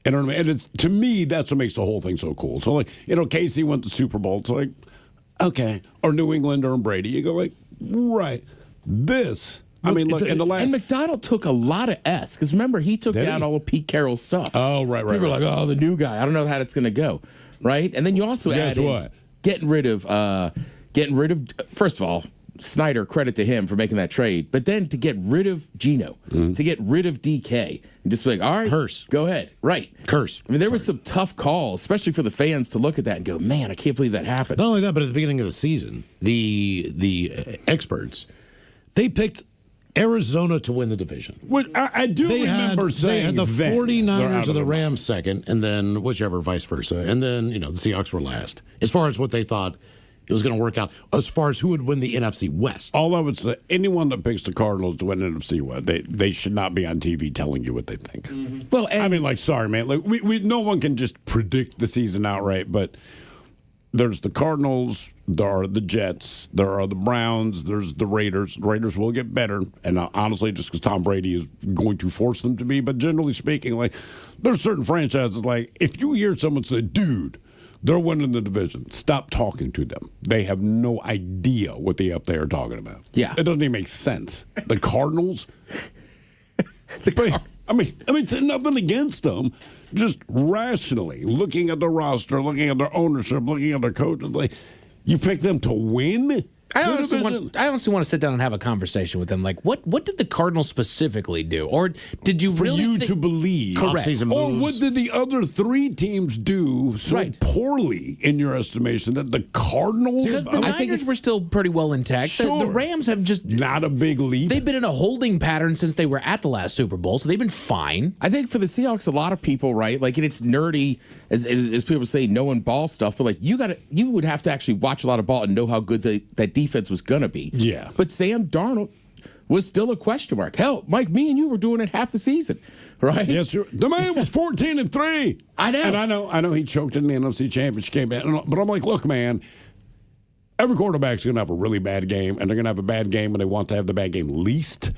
And it's, to me, that's what makes the whole thing so cool. So Casey went to Super Bowl. It's like, okay. Or New England or Brady. You go right. This. I mean, look, in the last...
And McDonald took a lot of S. Because remember, he took down all of Pete Carroll's stuff.
Oh, right.
People were like, oh, the new guy. I don't know how it's going to go. Right? And then you also added... Getting rid of... First of all, Snyder, credit to him for making that trade. But then to get rid of Geno, to get rid of DK, and just be like, all right,
Curse.
Go ahead. Right.
Curse.
I mean, there was some tough calls, especially for the fans to look at that and go, man, I can't believe that happened.
Not only that, but at the beginning of the season, the experts, they picked Arizona to win the division.
Well, I do remember saying
they had the 49ers or the
of
Rams second, and then whichever, vice versa. And then, the Seahawks were last. As far as what they thought it was going to work out, as far as who would win the NFC West.
All I would say, anyone that picks the Cardinals to win the NFC West, they should not be on TV telling you what they think.
Mm-hmm. Well,
I mean, sorry, man. We no one can just predict the season outright, but there's the Cardinals, there are the Jets, there are the Browns, there's the Raiders. The Raiders will get better, and honestly, just because Tom Brady is going to force them to be. But generally speaking, there's certain franchises, if you hear someone say, dude, they're winning the division, stop talking to them. They have no idea what the F they are talking about.
Yeah.
It doesn't even make sense. The Cardinals? I mean, nothing against them. Just rationally, looking at the roster, looking at their ownership, looking at their coaches, you pick them to win?
I honestly want to sit down and have a conversation with them. What did the Cardinals specifically do? Or did you
For you to believe.
Correct.
Or what did the other three teams do so poorly, in your estimation, that the Cardinals...
Because the Niners were still pretty well intact.
Sure.
The Rams have just...
Not a big leap.
They've been in a holding pattern since they were at the last Super Bowl, so they've been fine.
I think for the Seahawks, a lot of people, right? And it's nerdy, as people say, knowing ball stuff, but you would have to actually watch a lot of ball and know how good that defense was going to be.
Yeah.
But Sam Darnold was still a question mark. Hell, Mike, me and you were doing it half the season, right?
Yes, sir. The man was 14-3.
I know.
And I know he choked in the NFC Championship game. But I'm like, look, man, every quarterback's going to have a really bad game, and they're going to have a bad game when they want to have the bad game least.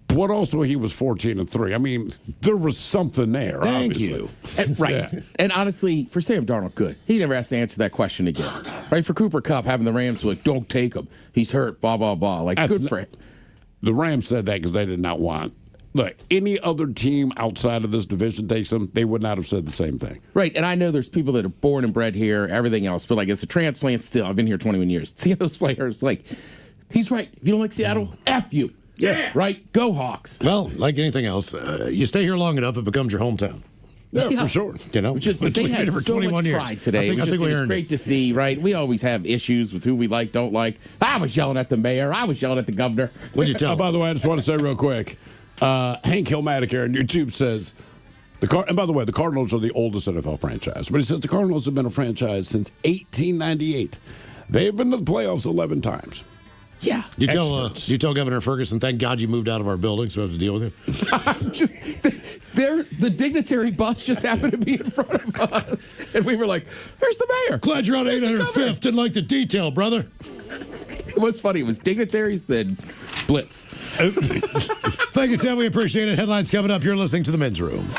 But also, he was 14-3. I mean, there was something there.
Thank
obviously.
you.
Right.
Yeah.
And honestly, for Sam Darnold, good. He never has to answer that question again. Right? For Cooper Kupp, having the Rams don't take him. He's hurt, blah, blah, blah. Good for him.
The Rams said that because they did not want look, any other team outside of this division takes them, they would not have said the same thing.
Right, and I know there's people that are born and bred here, everything else, but like as a transplant still, I've been here 21 years. See those players, like, he's right. If you don't like Seattle, F you.
Yeah.
Right? Go Hawks.
Well, like anything else, you stay here long enough, it becomes your hometown.
Yeah, for sure.
You know,
But they had so much pride today. It was great to see, right? We always have issues with who we like, don't like. I was yelling at the mayor. I was yelling at the governor.
What'd you tell?
By the way, I just want to say real quick, Hank Kilmatic here on YouTube says, and by the way, the Cardinals are the oldest NFL franchise, but he says the Cardinals have been a franchise since 1898. They've been to the playoffs 11 times.
Yeah.
You tell Governor Ferguson, thank God you moved out of our building so we have to deal with it.
The dignitary bus just happened to be in front of us. And we were like, there's the mayor.
Glad you're on 805th. Didn't like the detail, brother.
It was funny. It was dignitaries, then Blitz.
Thank you, Tim. We appreciate it. Headlines coming up. You're listening to The Men's Room.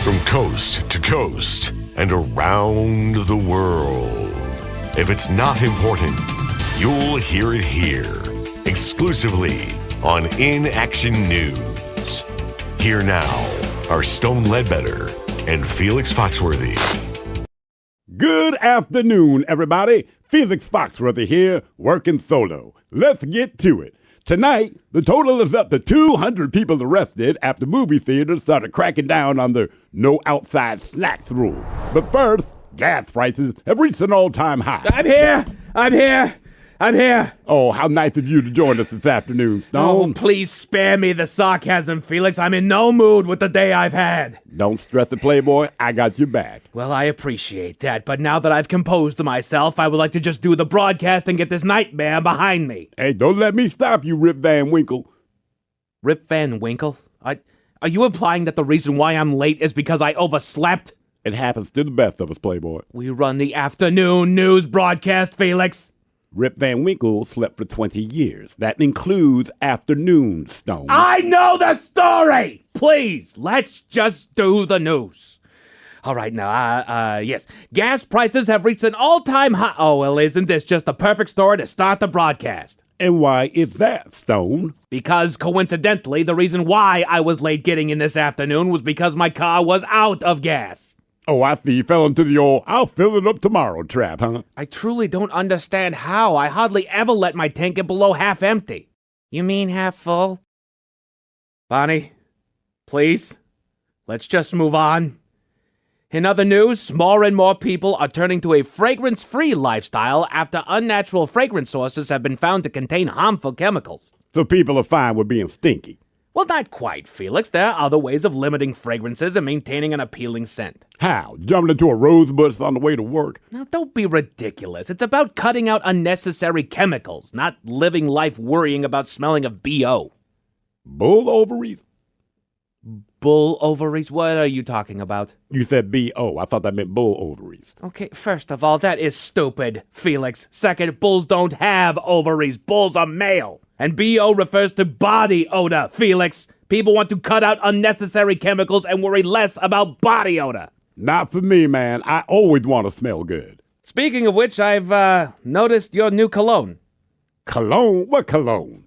From coast to coast and around the world. If it's not important, you'll hear it here, exclusively on In Action News. Here now are Stone Ledbetter and Felix Foxworthy.
Good afternoon, everybody. Felix Foxworthy here, working solo. Let's get to it. Tonight, the total is up to 200 people arrested after movie theaters started cracking down on their no outside snacks rule. But first, gas prices have reached an all-time high.
I'm here.
Oh, how nice of you to join us this afternoon, Stone.
Oh, please spare me the sarcasm, Felix. I'm in no mood with the day I've had.
Don't stress it, Playboy. I got your back.
Well, I appreciate that, but now that I've composed myself, I would like to just do the broadcast and get this nightmare behind me.
Hey, don't let me stop you, Rip Van Winkle.
Rip Van Winkle? Are you implying that the reason why I'm late is because I overslept?
It happens to the best of us, Playboy.
We run the afternoon news broadcast, Felix.
Rip Van Winkle slept for 20 years. That includes afternoon, Stone.
I know the story! Please, let's just do the news. All right, now, yes. Gas prices have reached an all-time high. Oh, well, isn't this just the perfect story to start the broadcast?
And why is that, Stone?
Because, coincidentally, the reason why I was late getting in this afternoon was because my car was out of gas.
Oh, I see you fell into the old "I'll fill it up tomorrow" trap, huh?
I truly don't understand how. I hardly ever let my tank get below half empty.
You mean half full?
Bonnie, please, let's just move on. In other news, more and more people are turning to a fragrance-free lifestyle after unnatural fragrance sources have been found to contain harmful chemicals.
So people are fine with being stinky.
Well, not quite, Felix. There are other ways of limiting fragrances and maintaining an appealing scent.
How? Jumping into a rose bush on the way to work?
Now, don't be ridiculous. It's about cutting out unnecessary chemicals, not living life worrying about smelling of BO.
Bull ovaries?
Bull ovaries? What are you talking about?
You said B.O. I thought that meant bull ovaries.
Okay, first of all, that is stupid, Felix. Second, bulls don't have ovaries. Bulls are male. And B.O. refers to body odor, Felix. People want to cut out unnecessary chemicals and worry less about body odor.
Not for me, man. I always want to smell good.
Speaking of which, I've noticed your new cologne.
Cologne? What cologne?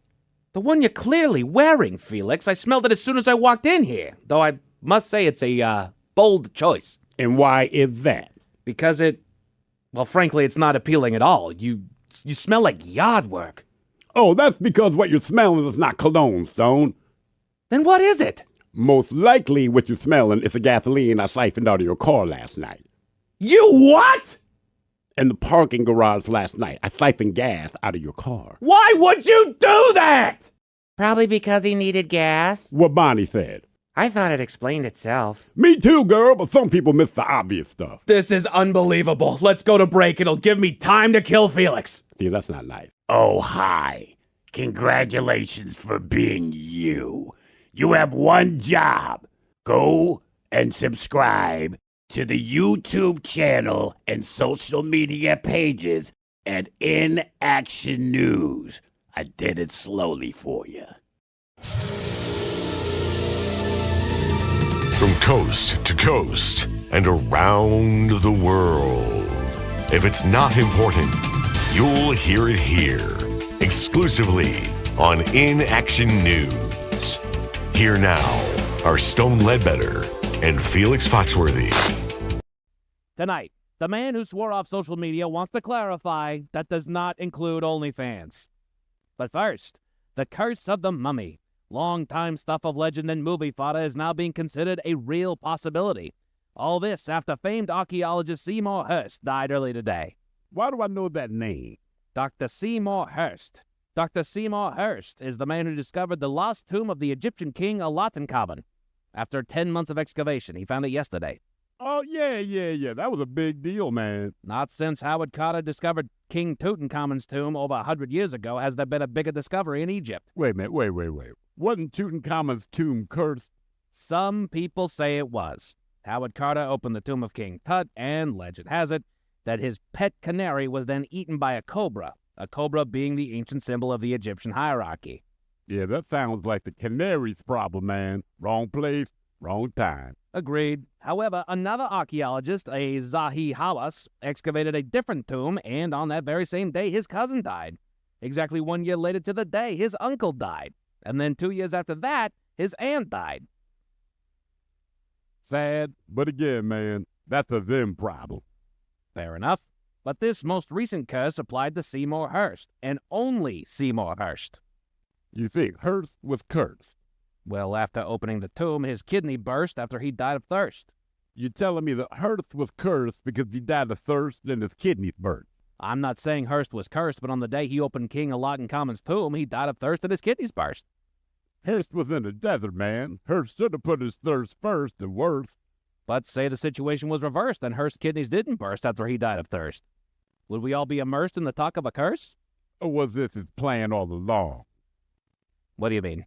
The one you're clearly wearing, Felix. I smelled it as soon as I walked in here. Though I must say it's a bold choice.
And why is that?
Because well, frankly, it's not appealing at all. You smell like yard work.
Oh, that's because what you're smelling is not cologne, Stone.
Then what is it?
Most likely what you're smelling is the gasoline I siphoned out of your car last night.
You what?
In the parking garage last night, I siphoned gas out of your car.
Why would you do that?
Probably because he needed gas.
What Bonnie said.
I thought it explained itself.
Me too, girl, but some people miss the obvious stuff.
This is unbelievable. Let's go to break. It'll give me time to kill Felix.
See, that's not nice.
Oh, hi. Congratulations for being you. You have one job. Go and subscribe to the YouTube channel and social media pages at In Action News. I did it slowly for you.
From coast to coast and around the world. If it's not important, you'll hear it here. Exclusively on In Action News. Here now are Stone Ledbetter and Felix Foxworthy.
Tonight, the man who swore off social media wants to clarify that does not include OnlyFans. But first, the curse of the mummy. Long-time stuff of legend and movie fodder is now being considered a real possibility. All this after famed archaeologist Seymour Hersh died early today.
Why do I know that name?
Dr. Seymour Hersh. Dr. Seymour Hersh is the man who discovered the lost tomb of the Egyptian king Akhenaten. After 10 months of excavation, he found it yesterday.
Oh, yeah. That was a big deal, man.
Not since Howard Carter discovered King Tutankhamun's tomb over 100 years ago has there been a bigger discovery in Egypt.
Wait a minute, wait. Wasn't Tutankhamun's tomb cursed?
Some people say it was. Howard Carter opened the tomb of King Tut, and legend has it that his pet canary was then eaten by a cobra being the ancient symbol of the Egyptian hierarchy.
Yeah, that sounds like the canary's problem, man. Wrong place, wrong time.
Agreed. However, another archaeologist, a Zahi Hawass, excavated a different tomb, and on that very same day, his cousin died. Exactly 1 year later to the day, his uncle died. And then 2 years after that, his aunt died.
Sad, but again, man, that's a them problem.
Fair enough. But this most recent curse applied to Seymour Hersh, and only Seymour Hersh.
You think Hersh was cursed?
Well, after opening the tomb, his kidney burst after he died of thirst.
You're telling me that Hersh was cursed because he died of thirst and his kidneys burst?
I'm not saying Hersh was cursed, but on the day he opened King Akhenat's tomb, he died of thirst and his kidneys burst.
Hersh was in the desert, man. Hersh should have put his thirst first and worse.
But say the situation was reversed and Hersh's kidneys didn't burst after he died of thirst. Would we all be immersed in the talk of a curse?
Or was this his plan all along?
What do you mean?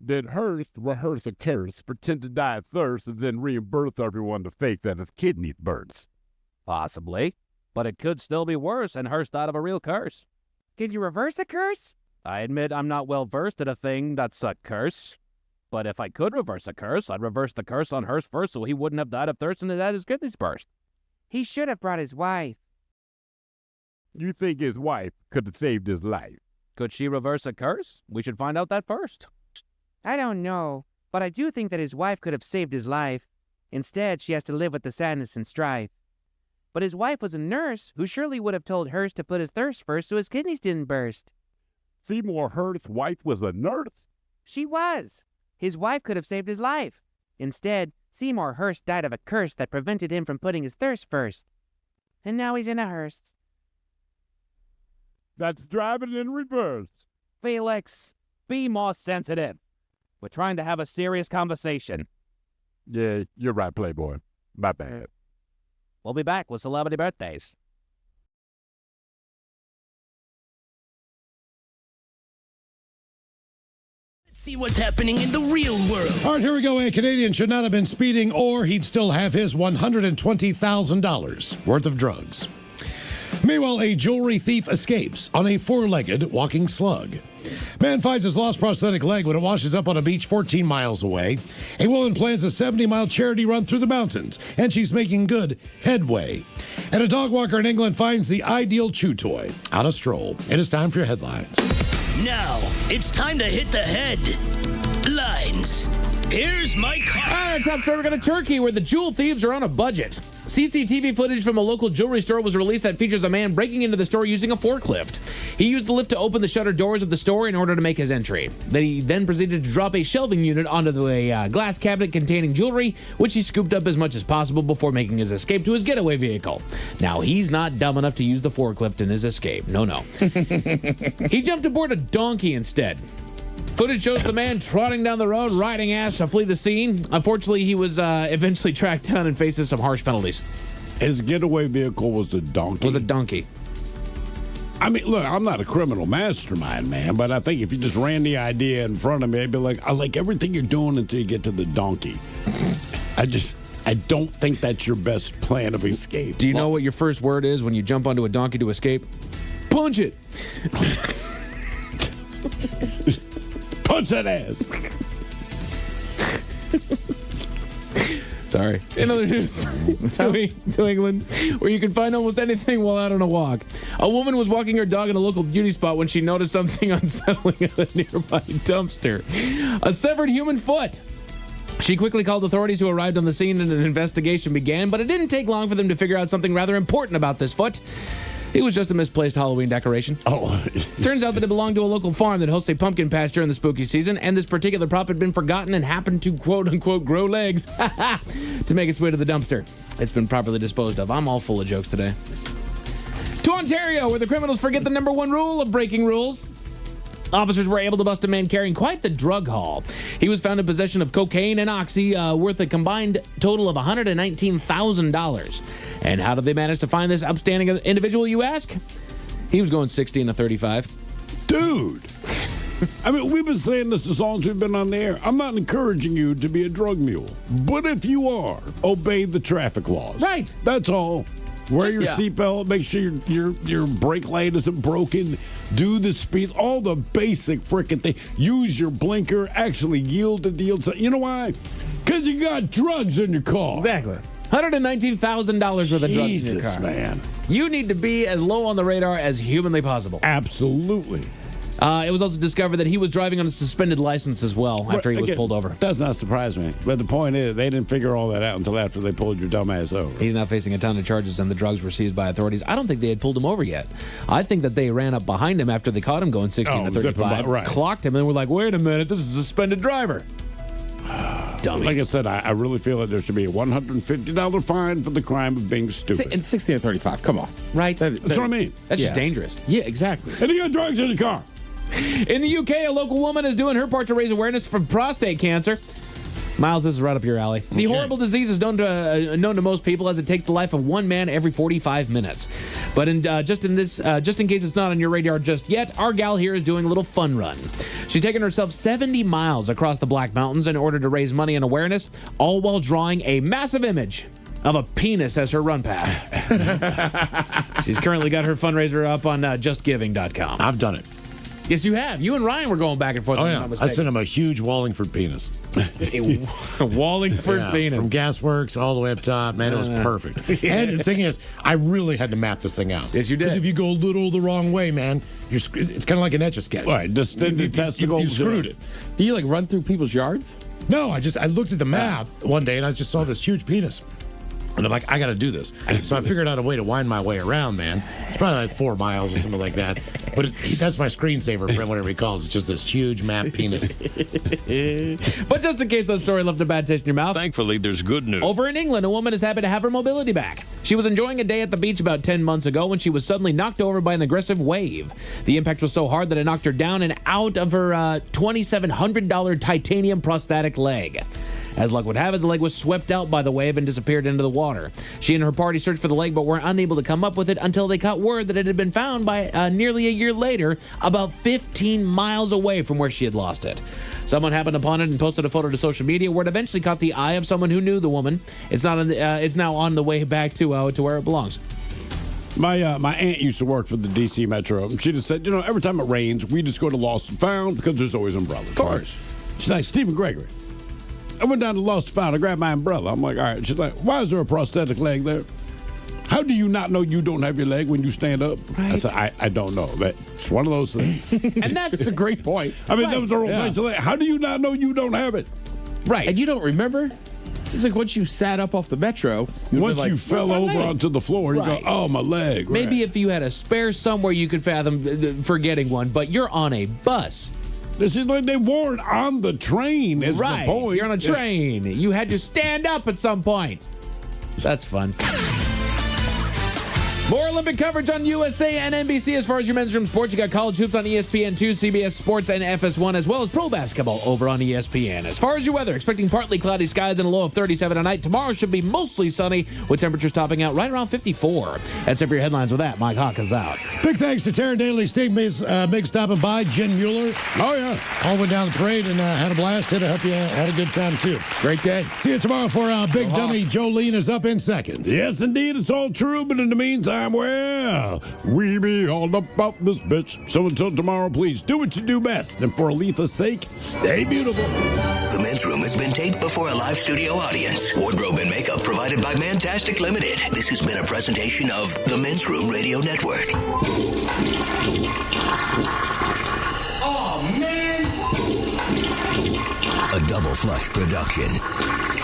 Did Hearst rehearse a curse, pretend to die of thirst, and then reimburse everyone to fake that his kidneys burst?
Possibly. But it could still be worse, and Hearst died of a real curse.
Can you reverse a curse?
I admit I'm not well versed in a thing that's a curse. But if I could reverse a curse, I'd reverse the curse on Hearst first so he wouldn't have died of thirst and had his kidneys burst.
He should have brought his wife.
You think his wife could have saved his life?
Could she reverse a curse? We should find out that first.
I don't know, but I do think that his wife could have saved his life. Instead, she has to live with the sadness and strife. But his wife was a nurse who surely would have told Hearst to put his thirst first so his kidneys didn't burst.
Seymour Hearst's wife was a nurse?
She was. His wife could have saved his life. Instead, Seymour Hearst died of a curse that prevented him from putting his thirst first. And now he's in a hearse.
That's driving in reverse.
Felix, be more sensitive. We're trying to have a serious conversation.
Yeah, you're right, Playboy. My bad.
We'll be back with celebrity birthdays.
Let's see what's happening in the real world.
All right, here we go. A Canadian should not have been speeding, or he'd still have his $120,000 worth of drugs. Meanwhile, a jewelry thief escapes on a four-legged walking slug. Man finds his lost prosthetic leg when it washes up on a beach 14 miles away. A woman plans a 70-mile charity run through the mountains, and she's making good headway. And a dog walker in England finds the ideal chew toy on a stroll. It is time for your headlines.
Now, it's time to hit the headlines. Here's my car.
All right, top story. We're going to Turkey, where the jewel thieves are on a budget. CCTV footage from a local jewelry store was released that features a man breaking into the store using a forklift. He used the lift to open the shutter doors of the store in order to make his entry. He then proceeded to drop a shelving unit onto the glass cabinet containing jewelry, which he scooped up as much as possible before making his escape to his getaway vehicle. Now, he's not dumb enough to use the forklift in his escape. No. He jumped aboard a donkey instead. Footage shows the man trotting down the road, riding ass to flee the scene. Unfortunately, he was eventually tracked down and faces some harsh penalties.
His getaway vehicle was a donkey. I mean, look, I'm not a criminal mastermind, man, but I think if you just ran the idea in front of me, I'd be like, I like everything you're doing until you get to the donkey. I don't think that's your best plan of escape.
Do you know what your first word is when you jump onto a donkey to escape? Punch it!
Punch that ass.
Sorry. In other news, to England, where you can find almost anything while out on a walk. A woman was walking her dog in a local beauty spot when she noticed something unsettling at a nearby dumpster. A severed human foot. She quickly called authorities, who arrived on the scene, and an investigation began, but it didn't take long for them to figure out something rather important about this foot. It was just a misplaced Halloween decoration.
Oh.
Turns out that it belonged to a local farm that hosts a pumpkin patch during the spooky season, and this particular prop had been forgotten and happened to quote-unquote grow legs to make its way to the dumpster. It's been properly disposed of. I'm all full of jokes today. To Ontario, where the criminals forget the number one rule of breaking rules. Officers were able to bust a man carrying quite the drug haul. He was found in possession of cocaine and oxy, worth a combined total of $119,000. And how did they manage to find this upstanding individual, you ask? He was going 60 and a 35.
Dude! I mean, we've been saying this as long as we've been on the air. I'm not encouraging you to be a drug mule. But if you are, obey the traffic laws.
Right.
That's all. Wear your seatbelt. Make sure your brake light isn't broken. Do the speed. All the basic frickin' thing. Use your blinker. Actually yield to deal. You know why? Because you got drugs in your car.
Exactly. $119,000 worth of drugs in your car.
Man.
You need to be as low on the radar as humanly possible.
Absolutely.
It was also discovered that he was driving on a suspended license as well after he was pulled over.
Does not surprise me. But the point is, they didn't figure all that out until after they pulled your dumb ass over.
He's now facing a ton of charges, and the drugs were seized by authorities. I don't think they had pulled him over yet. I think that they ran up behind him after they caught him going 60 to 35, clocked him, and were like, wait a minute, this is a suspended driver. Dummy.
Like I said, I really feel that there should be a $150 fine for the crime of being stupid.
And 60 to 35, come on.
Right?
That's what I mean.
That's just dangerous.
Yeah, exactly.
And you got drugs in the car.
In the UK, a local woman is doing her part to raise awareness for prostate cancer. Miles, this is right up your alley. The horrible disease is known to most people, as it takes the life of one man every 45 minutes. But just in case it's not on your radar just yet, our gal here is doing a little fun run. She's taken herself 70 miles across the Black Mountains in order to raise money and awareness, all while drawing a massive image of a penis as her run path. She's currently got her fundraiser up on justgiving.com.
I've done it.
Yes, you have. You and Ryan were going back and forth.
Oh, yeah. I sent him a huge Wallingford penis.
A Wallingford penis.
From Gasworks all the way up top. Man, it was perfect. And the thing is, I really had to map this thing out.
Yes, you did.
Because if you go a little the wrong way, man, it's kind of like an Etch-a-Sketch.
All right, distended testicles.
You screwed it.
Do you, like, run through people's yards?
No, I looked at the map one day, and I just saw this huge penis. And I'm like, I got to do this. So I figured out a way to wind my way around, man. It's probably like 4 miles or something like that. But that's my screensaver for whatever he calls it. It's just this huge map penis.
But just in case that story left a bad taste in your mouth.
Thankfully, there's good news.
Over in England, a woman is happy to have her mobility back. She was enjoying a day at the beach about 10 months ago when she was suddenly knocked over by an aggressive wave. The impact was so hard that it knocked her down and out of her $2,700 titanium prosthetic leg. As luck would have it, the leg was swept out by the wave and disappeared into the water. She and her party searched for the leg but were unable to come up with it until they got word that it had been found by nearly a year later, about 15 miles away from where she had lost it. Someone happened upon it and posted a photo to social media where it eventually caught the eye of someone who knew the woman. It's now on the way back to where it belongs.
My aunt used to work for the D.C. Metro. And she just said, every time it rains, we just go to Lost and Found because there's always umbrellas. Of
course.
Right? She's like, Stephen Gregory. I went down to Lost and Found. I grabbed my umbrella. I'm like, all right. She's like, why is there a prosthetic leg there? How do you not know you don't have your leg when you stand up?
Right.
I said, I don't know. It's one of those things.
And that's a great point.
I mean, that was the whole thing. How do you not know you don't have it?
Right.
And you don't remember? It's like once you sat up off the Metro.
Once you fell over onto the floor, you go, oh, my leg. Right.
Maybe if you had a spare somewhere you could fathom forgetting one, but you're on a bus.
This is like they wore it on the train is
right.
the point.
You're on a train. You had to stand up at some point. That's fun. More Olympic coverage on USA and NBC. As far as your men's room sports, you got college hoops on ESPN2, CBS Sports, and FS1, as well as pro basketball over on ESPN. As far as your weather, expecting partly cloudy skies and a low of 37 tonight. Tomorrow should be mostly sunny, with temperatures topping out right around 54. That's it for your headlines with that. Mike Hawk is out.
Big thanks to Taryn Daly, Steve Mig stopping by, Jen Mueller.
Oh, yeah.
All went down the parade and had a blast. Had a good time, too.
Great day.
See you tomorrow for Big Dummy. Jolene is up in seconds.
Yes, indeed. It's all true. But in the meantime, well, we be all about this bitch. So until tomorrow, please do what you do best. And for Aletha's sake, stay beautiful.
The Men's Room has been taped before a live studio audience. Wardrobe and makeup provided by Mantastic Limited. This has been a presentation of the Men's Room Radio Network. Oh, man! A Double Flush production.